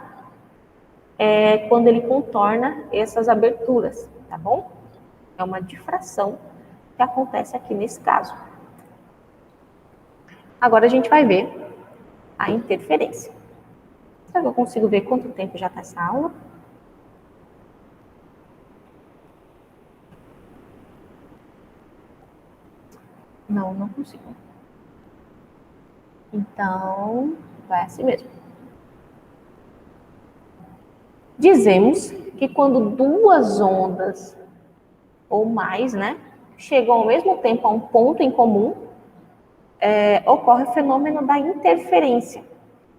quando ele contorna essas aberturas, tá bom? É uma difração que acontece aqui nesse caso. Agora a gente vai ver a interferência. Será que eu consigo ver quanto tempo já está essa aula? Não, não consigo. Então, vai assim mesmo. Dizemos que quando duas ondas ou mais, né, chegam ao mesmo tempo a um ponto em comum, ocorre o fenômeno da interferência.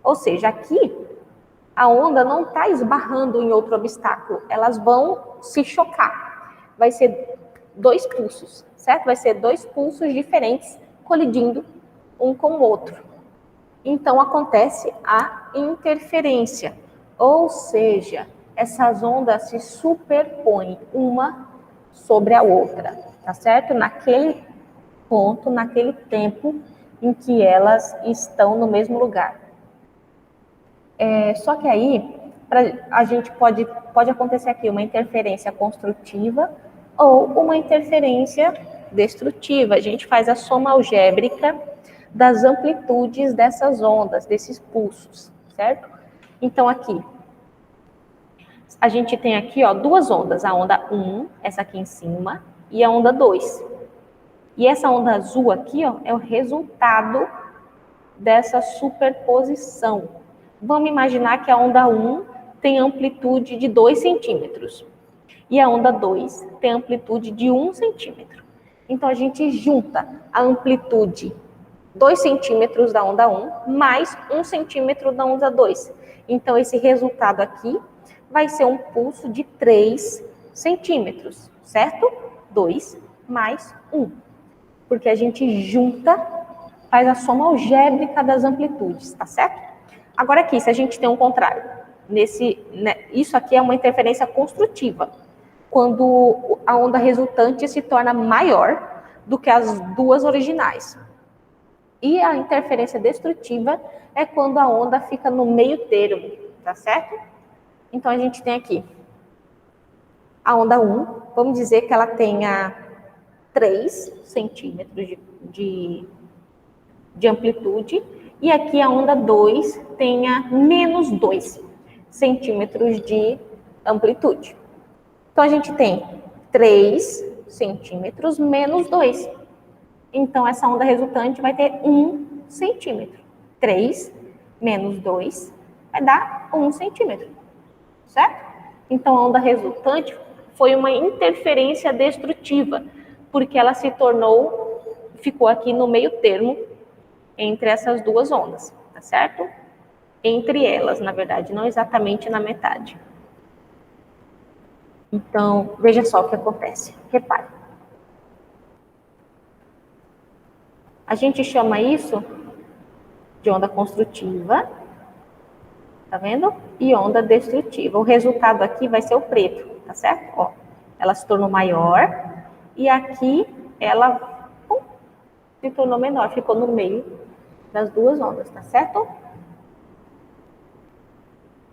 Ou seja, aqui a onda não está esbarrando em outro obstáculo, elas vão se chocar. Vai ser dois pulsos, certo? Vai ser dois pulsos diferentes colidindo um com o outro. Então acontece a interferência, ou seja, essas ondas se superpõem uma sobre a outra, tá certo? Naquele ponto, naquele tempo em que elas estão no mesmo lugar. Só que aí a gente pode acontecer aqui uma interferência construtiva ou uma interferência destrutiva. A gente faz a soma algébrica das amplitudes dessas ondas, desses pulsos, certo? Então aqui a gente tem aqui, ó, duas ondas, a onda 1, essa aqui em cima, e a onda 2. E essa onda azul aqui, ó, é o resultado dessa superposição. Vamos imaginar que a onda 1 tem amplitude de 2 centímetros e a onda 2 tem amplitude de 1 centímetro. Então, a gente junta a amplitude 2 centímetros da onda 1 mais 1 centímetro da onda 2. Então, esse resultado aqui vai ser um pulso de 3 centímetros, certo? 2 mais 1. Porque a gente junta, faz a soma algébrica das amplitudes, tá certo? Agora aqui, se a gente tem um contrário, isso aqui é uma interferência construtiva, quando a onda resultante se torna maior do que as duas originais. E a interferência destrutiva é quando a onda fica no meio termo, tá certo? Então a gente tem aqui a onda 1, vamos dizer que ela tenha 3 centímetros de amplitude, e aqui a onda 2 tenha menos 2 centímetros de amplitude. Então, a gente tem 3 centímetros menos 2. Então, essa onda resultante vai ter 1 centímetro. 3 menos 2 vai dar 1 centímetro, certo? Então, a onda resultante foi uma interferência destrutiva, porque ela ficou aqui no meio termo entre essas duas ondas, tá certo? Entre elas, na verdade, não exatamente na metade. Então, veja só o que acontece. Repare. A gente chama isso de onda construtiva, tá vendo? E onda destrutiva. O resultado aqui vai ser o preto, tá certo? Ó, ela se tornou maior e aqui ela se tornou menor, ficou no meio das duas ondas, tá certo?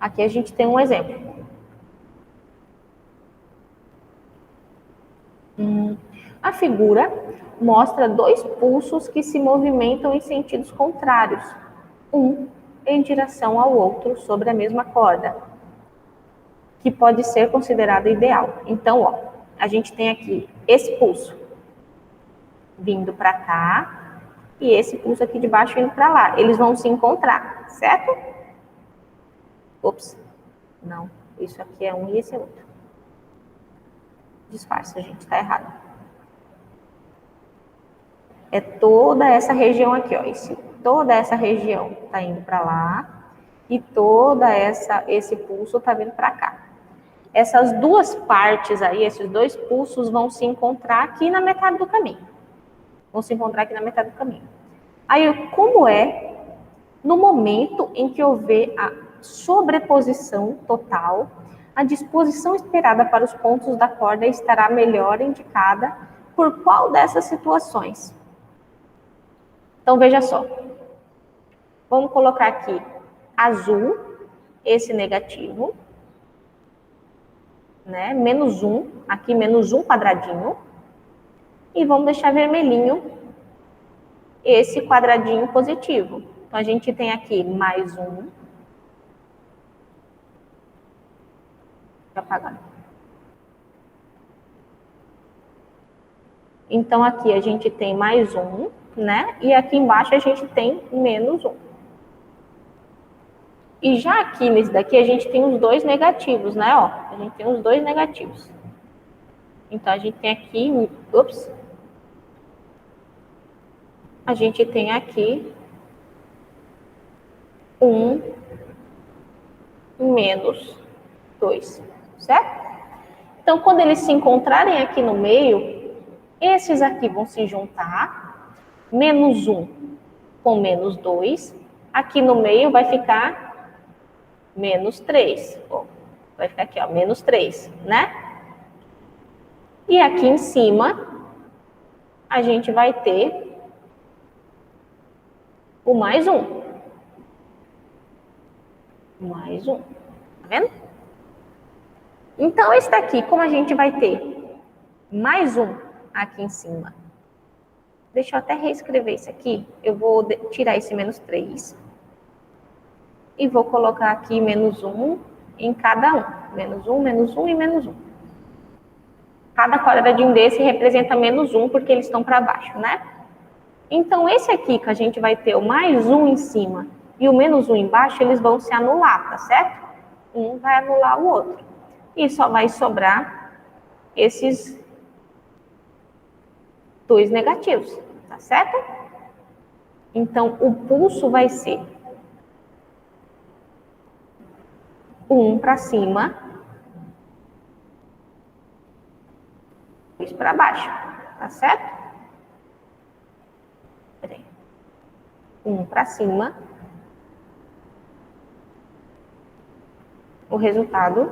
Aqui a gente tem um exemplo. A figura mostra dois pulsos que se movimentam em sentidos contrários, um em direção ao outro sobre a mesma corda, que pode ser considerado ideal. Então, ó, a gente tem aqui esse pulso vindo para cá e esse pulso aqui de baixo indo para lá. Eles vão se encontrar, certo? Ops, não. Isso aqui é um e esse é outro. Disfarça, gente, tá errado. É toda essa região aqui, ó. Toda essa região tá indo para lá e esse pulso tá vindo para cá. Essas duas partes aí, esses dois pulsos vão se encontrar aqui na metade do caminho. Aí, como é no momento em que houver a sobreposição total, a disposição esperada para os pontos da corda estará melhor indicada por qual dessas situações? Então, veja só. Vamos colocar aqui azul, esse negativo, né? Menos 1, aqui menos 1 quadradinho. E vamos deixar vermelhinho esse quadradinho positivo. Então, a gente tem aqui mais 1. Deixa eu apagar. Então, aqui a gente tem mais 1, né? E aqui embaixo a gente tem menos 1. E já aqui nesse daqui a gente tem os dois negativos, né? Ó, a gente tem os dois negativos. Então, a gente tem aqui... A gente tem aqui 1 menos 2, certo? Então, quando eles se encontrarem aqui no meio, esses aqui vão se juntar, menos 1 com menos 2, aqui no meio vai ficar menos 3, vai ficar aqui, ó, menos 3, né? E aqui em cima, a gente vai ter o mais 1. Mais 1, tá vendo? Então, esse daqui, como a gente vai ter mais 1 aqui em cima, deixa eu até reescrever isso aqui, eu vou tirar esse menos 3 e vou colocar aqui menos 1 em cada um. Menos 1, menos 1 e menos 1. Cada quadradinho desse representa menos 1 porque eles estão para baixo, né? Então, esse aqui que a gente vai ter o mais 1 em cima e o menos 1 embaixo, eles vão se anular, tá certo? Um vai anular o outro. E só vai sobrar esses dois negativos, tá certo? Então, o pulso vai ser 1 para cima, 2 para baixo, tá certo? 1 para cima. O resultado,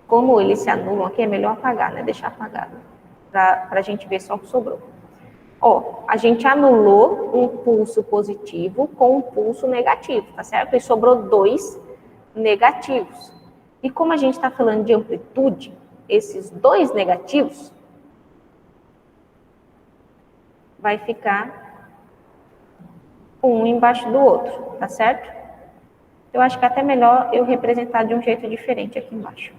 como eles se anulam aqui, é melhor apagar, né? Deixar apagado, para a gente ver só o que sobrou. Ó, a gente anulou um pulso positivo com um pulso negativo, tá certo? E sobrou 2 negativos. E como a gente está falando de amplitude, esses 2 negativos vai ficar um embaixo do outro, tá certo? Eu acho que é até melhor eu representar de um jeito diferente aqui embaixo,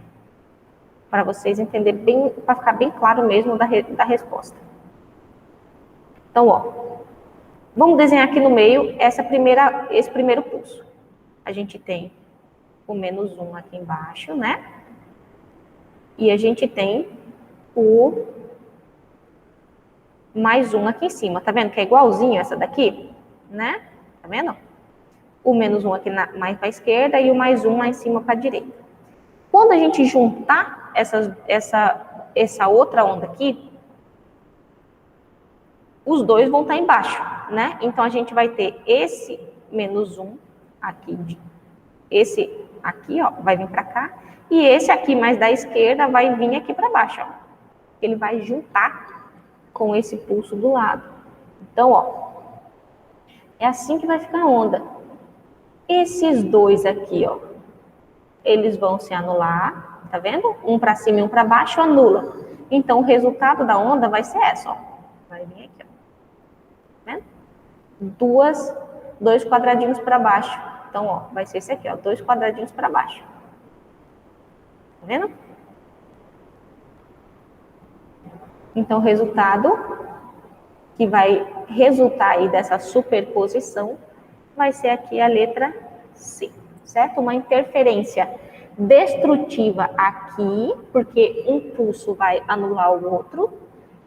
para vocês entenderem bem, para ficar bem claro mesmo da resposta. Então, ó, vamos desenhar aqui no meio esse primeiro pulso. A gente tem o menos 1 aqui embaixo, né? E a gente tem o mais 1 aqui em cima, tá vendo? Que é igualzinho essa daqui, né? Tá vendo? O menos 1 aqui mais para a esquerda e o mais 1 lá em cima para a direita. Quando a gente juntar essa outra onda aqui, os dois vão estar embaixo, né? Então, a gente vai ter esse menos 1 aqui, esse aqui, ó, vai vir para cá, e esse aqui mais da esquerda vai vir aqui para baixo, ó. Ele vai juntar com esse pulso do lado. Então, ó, é assim que vai ficar a onda. Esses dois aqui, ó, eles vão se anular, tá vendo? Um para cima e um para baixo anula. Então, o resultado da onda vai ser essa, ó. Vai vir aqui, ó. Tá vendo? Dois quadradinhos para baixo. Então, ó, vai ser esse aqui, ó, 2 quadradinhos para baixo. Tá vendo? Então, o resultado que vai resultar aí dessa superposição vai ser aqui a letra C, certo? Uma interferência destrutiva aqui, porque um pulso vai anular o outro,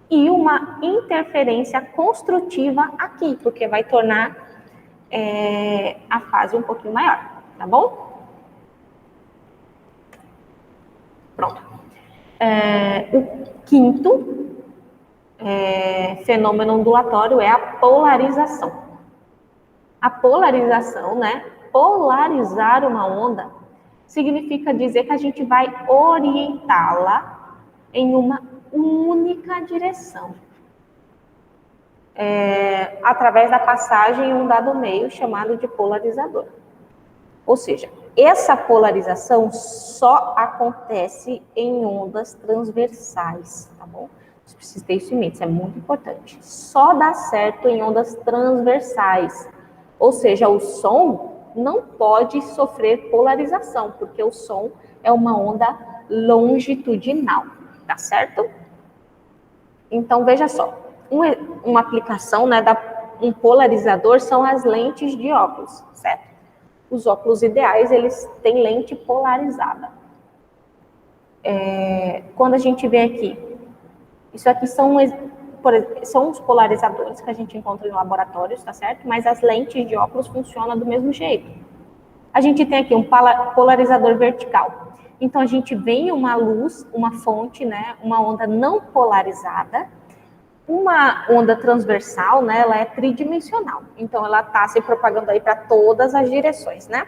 e uma interferência construtiva aqui, porque vai tornar a fase um pouquinho maior, tá bom? Pronto. O quinto fenômeno ondulatório é a polarização. A polarização, né? Polarizar uma onda significa dizer que a gente vai orientá-la em uma única direção, através da passagem em um dado meio chamado de polarizador. Ou seja, essa polarização só acontece em ondas transversais, tá bom? Você precisa ter isso em mente, isso é muito importante. Só dá certo em ondas transversais. Ou seja, o som não pode sofrer polarização, porque o som é uma onda longitudinal, tá certo? Então, veja só, uma aplicação, né, um polarizador são as lentes de óculos, certo? Os óculos ideais, eles têm lente polarizada. Quando a gente vê aqui, isso aqui são os polarizadores que a gente encontra em laboratórios, tá certo? Mas as lentes de óculos funcionam do mesmo jeito. A gente tem aqui um polarizador vertical. Então, a gente vê uma luz, uma fonte, né, uma onda não polarizada. Uma onda transversal, né, ela é tridimensional. Então, ela está se propagando aí para todas as direções, né?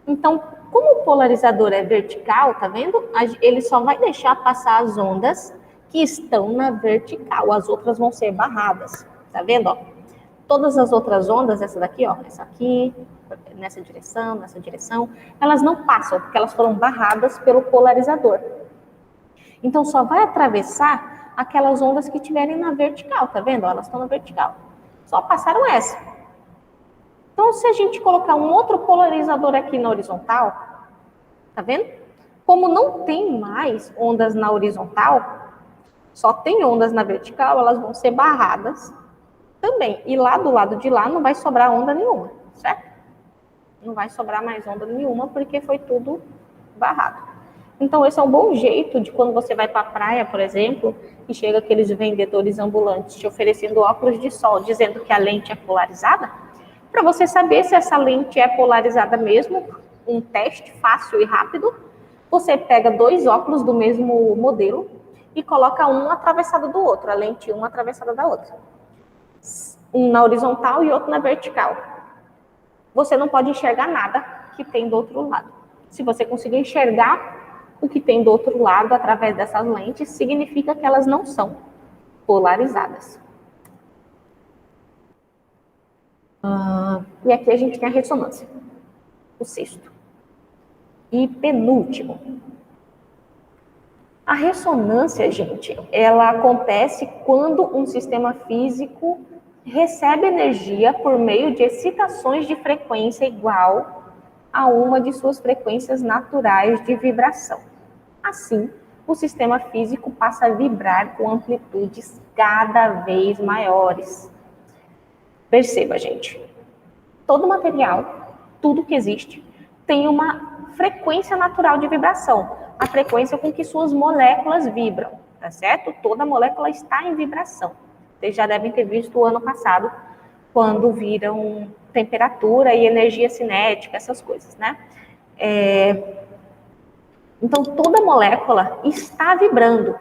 Então, como o polarizador é vertical, tá vendo? Ele só vai deixar passar as ondas que estão na vertical. As outras vão ser barradas, tá vendo? Ó? Todas as outras ondas, essa daqui, ó, essa aqui, nessa direção, elas não passam, porque elas foram barradas pelo polarizador. Então, só vai atravessar aquelas ondas que estiverem na vertical, tá vendo? Elas estão na vertical. Só passaram essa. Então, se a gente colocar um outro polarizador aqui na horizontal, tá vendo? Como não tem mais ondas na horizontal, só tem ondas na vertical, elas vão ser barradas também. E lá do lado de lá não vai sobrar onda nenhuma, certo? Não vai sobrar mais onda nenhuma porque foi tudo barrado. Então, esse é um bom jeito de quando você vai para a praia, por exemplo, e chega aqueles vendedores ambulantes te oferecendo óculos de sol, dizendo que a lente é polarizada, para você saber se essa lente é polarizada mesmo, um teste fácil e rápido, você pega 2 óculos do mesmo modelo e coloca um atravessado do outro, a lente uma atravessada da outra. Um na horizontal e outro na vertical. Você não pode enxergar nada que tem do outro lado. Se você conseguir enxergar o que tem do outro lado através dessas lentes, significa que elas não são polarizadas. E aqui a gente tem a ressonância, o sexto. E penúltimo. A ressonância, gente, ela acontece quando um sistema físico recebe energia por meio de excitações de frequência igual a uma de suas frequências naturais de vibração. Assim, o sistema físico passa a vibrar com amplitudes cada vez maiores. Perceba, gente, todo material, tudo que existe, tem uma frequência natural de vibração, a frequência com que suas moléculas vibram, tá certo? Toda molécula está em vibração. Vocês já devem ter visto o ano passado, quando viram temperatura e energia cinética, essas coisas, né? Então, toda molécula está vibrando.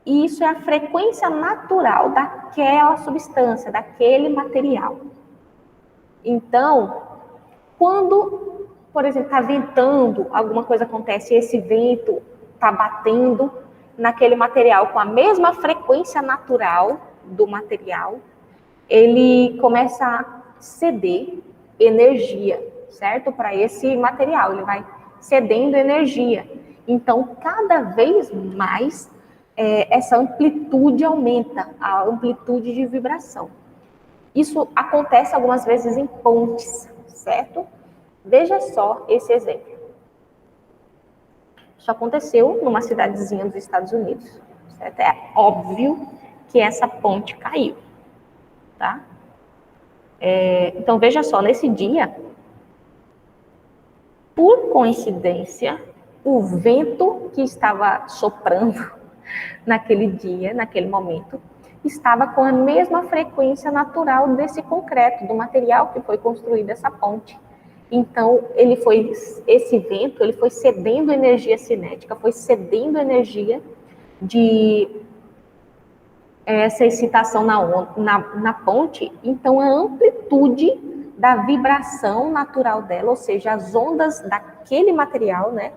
E isso é a frequência natural daquela substância, daquele material. Então, quando, por exemplo, está ventando, alguma coisa acontece e esse vento está batendo naquele material com a mesma frequência natural do material, ele começa a ceder energia, certo? Para esse material, ele vai cedendo energia. Então, cada vez mais, essa amplitude aumenta, a amplitude de vibração. Isso acontece algumas vezes em pontes, certo? Veja só esse exemplo. Isso aconteceu numa cidadezinha dos Estados Unidos, certo? É óbvio que essa ponte caiu, tá? Então, veja só, nesse dia, por coincidência, o vento que estava soprando naquele dia, naquele momento, estava com a mesma frequência natural desse concreto, do material que foi construído essa ponte. Então, esse vento, ele foi cedendo energia cinética, foi cedendo energia de essa excitação na ponte. Então, a amplitude da vibração natural dela, ou seja, as ondas daquele material, né?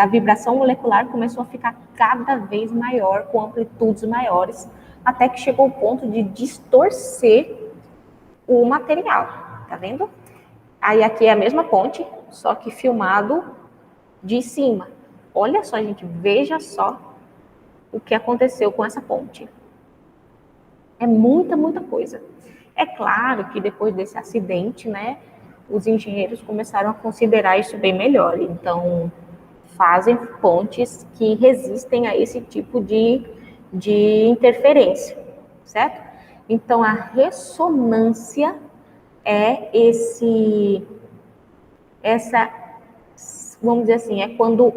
A vibração molecular começou a ficar cada vez maior, com amplitudes maiores, até que chegou ao ponto de distorcer o material, tá vendo? Aí aqui é a mesma ponte, só que filmado de cima. Olha só, gente, veja só o que aconteceu com essa ponte. É muita, muita coisa. É claro que depois desse acidente, né, os engenheiros começaram a considerar isso bem melhor. Então, fazem pontes que resistem a esse tipo de interferência, certo? Então, a ressonância é vamos dizer assim, é quando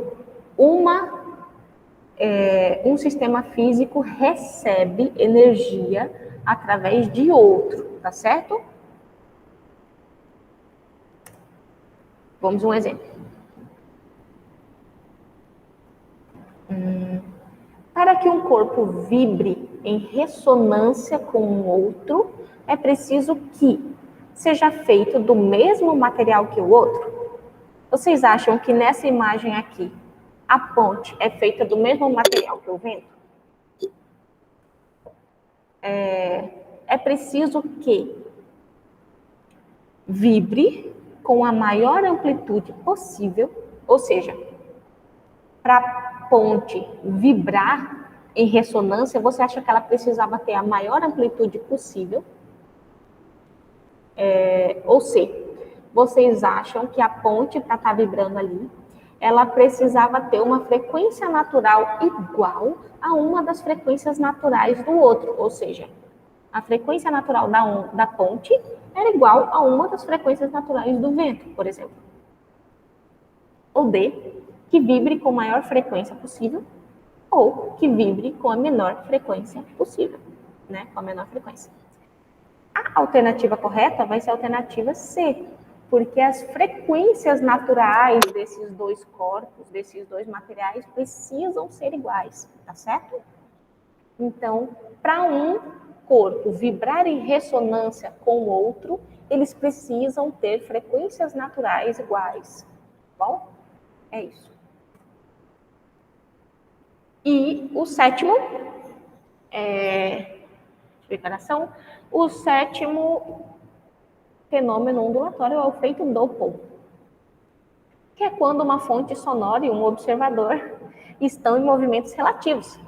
um sistema físico recebe energia através de outro, tá certo? Vamos um exemplo. Para que um corpo vibre em ressonância com o outro, é preciso que seja feito do mesmo material que o outro. Vocês acham que nessa imagem aqui, a ponte é feita do mesmo material que o vento? É preciso que vibre com a maior amplitude possível, ou seja, para a ponte vibrar em ressonância, você acha que ela precisava ter a maior amplitude possível? Ou seja, vocês acham que a ponte, para estar vibrando ali, ela precisava ter uma frequência natural igual a uma das frequências naturais do outro, ou seja, a frequência natural da ponte era igual a uma das frequências naturais do vento, por exemplo. Ou D, que vibre com a maior frequência possível, ou que vibre com a menor frequência possível, né? Com a menor frequência. A alternativa correta vai ser a alternativa C, porque as frequências naturais desses dois corpos, desses dois materiais, precisam ser iguais, tá certo? Então, para um corpo vibrar em ressonância com o outro, eles precisam ter frequências naturais iguais, tá bom? É isso. E o sétimo, explicação, o sétimo fenômeno ondulatório é o efeito Doppler, que é quando uma fonte sonora e um observador estão em movimentos relativos.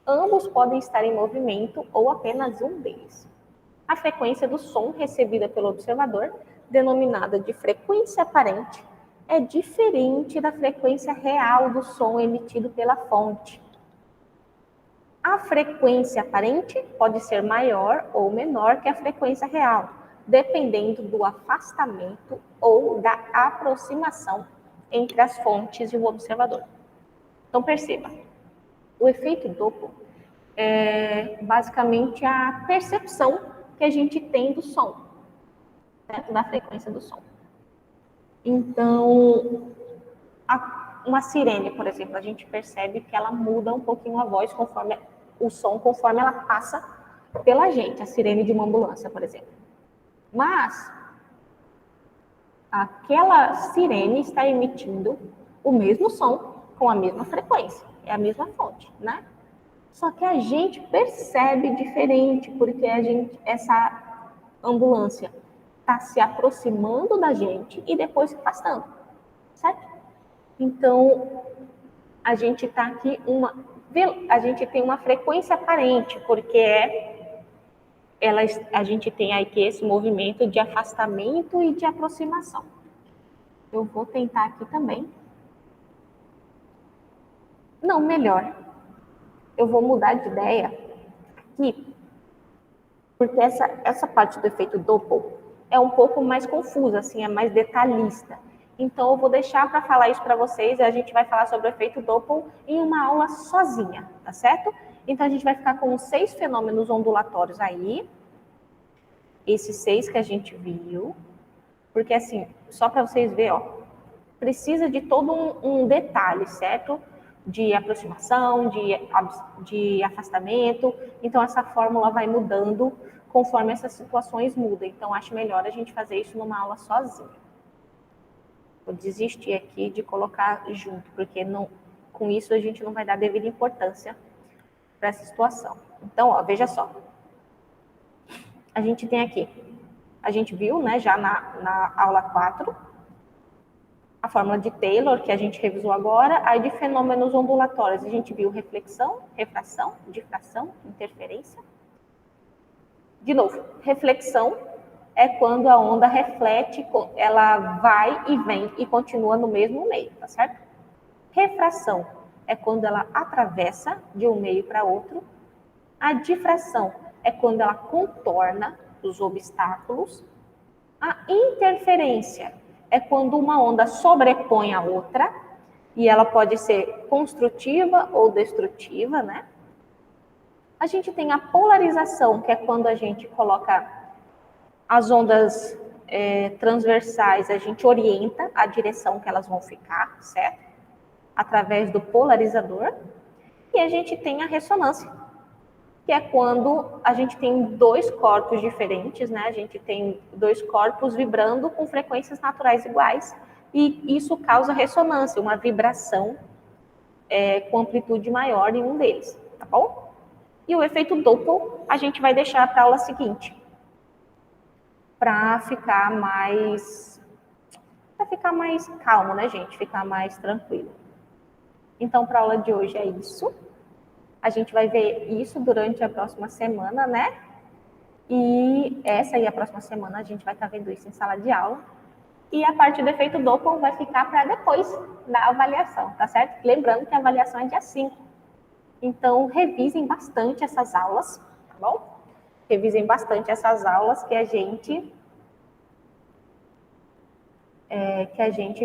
Ambos podem estar em movimento ou apenas um deles. A frequência do som recebida pelo observador, denominada de frequência aparente, é diferente da frequência real do som emitido pela fonte. A frequência aparente pode ser maior ou menor que a frequência real, dependendo do afastamento ou da aproximação entre as fontes e o observador. Então, perceba, o efeito Doppler é basicamente a percepção que a gente tem do som, certo? Da frequência do som. Então, uma sirene, por exemplo, a gente percebe que ela muda um pouquinho a voz conforme o som, conforme ela passa pela gente, a sirene de uma ambulância, por exemplo. Mas aquela sirene está emitindo o mesmo som com a mesma frequência, é a mesma fonte, né? Só que a gente percebe diferente, porque essa ambulância está se aproximando da gente e depois se afastando, certo? Então, a gente tá aqui a gente tem uma frequência aparente, porque a gente tem aqui esse movimento de afastamento e de aproximação. Eu vou tentar aqui também. Não, melhor. Eu vou mudar de ideia aqui, porque essa parte do efeito Doppler é um pouco mais confusa, assim, é mais detalhista. Então, eu vou deixar para falar isso para vocês, e a gente vai falar sobre o efeito Doppler em uma aula sozinha, tá certo? Então, a gente vai ficar com os 6 fenômenos ondulatórios aí, esses 6 que a gente viu, porque assim, só para vocês verem, ó, precisa de todo um detalhe, certo? De aproximação, de afastamento. Então, essa fórmula vai mudando conforme essas situações mudam. Então, acho melhor a gente fazer isso numa aula sozinha. Vou desistir aqui de colocar junto, porque não, com isso a gente não vai dar devida importância para essa situação. Então, ó, veja só. A gente tem aqui, a gente viu, né, já na aula 4, a fórmula de Taylor, que a gente revisou agora, aí de fenômenos ondulatórios, a gente viu reflexão, refração, difração, interferência. De novo, reflexão é quando a onda reflete, ela vai e vem e continua no mesmo meio, tá certo? Refração é quando ela atravessa de um meio para outro. A difração é quando ela contorna os obstáculos. A interferência é quando uma onda sobrepõe a outra, e ela pode ser construtiva ou destrutiva, né? A gente tem a polarização, que é quando a gente coloca as ondas transversais, a gente orienta a direção que elas vão ficar, certo? Através do polarizador. E a gente tem a ressonância, que é quando a gente tem 2 corpos diferentes, né? A gente tem 2 corpos vibrando com frequências naturais iguais, e isso causa ressonância, uma vibração com amplitude maior em um deles, tá bom? E o efeito Doppler a gente vai deixar para a aula seguinte, para ficar mais calmo, né, gente? Ficar mais tranquilo. Então, para a aula de hoje é isso. A gente vai ver isso durante a próxima semana, né? E essa e a próxima semana a gente vai estar vendo isso em sala de aula. E a parte do efeito Doppler vai ficar para depois da avaliação, tá certo? Lembrando que a avaliação é dia 5. Então, revisem bastante essas aulas, tá bom? Revisem bastante essas aulas que a gente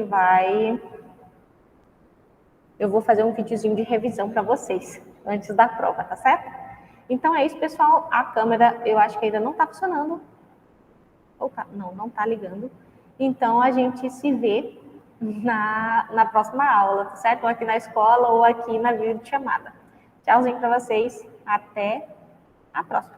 vai... Eu vou fazer um videozinho de revisão para vocês, antes da prova, tá certo? Então é isso, pessoal. A câmera, eu acho que ainda não está funcionando. Não está ligando. Então a gente se vê na próxima aula, tá certo? Ou aqui na escola ou aqui na videochamada. Tchauzinho para vocês. Até a próxima.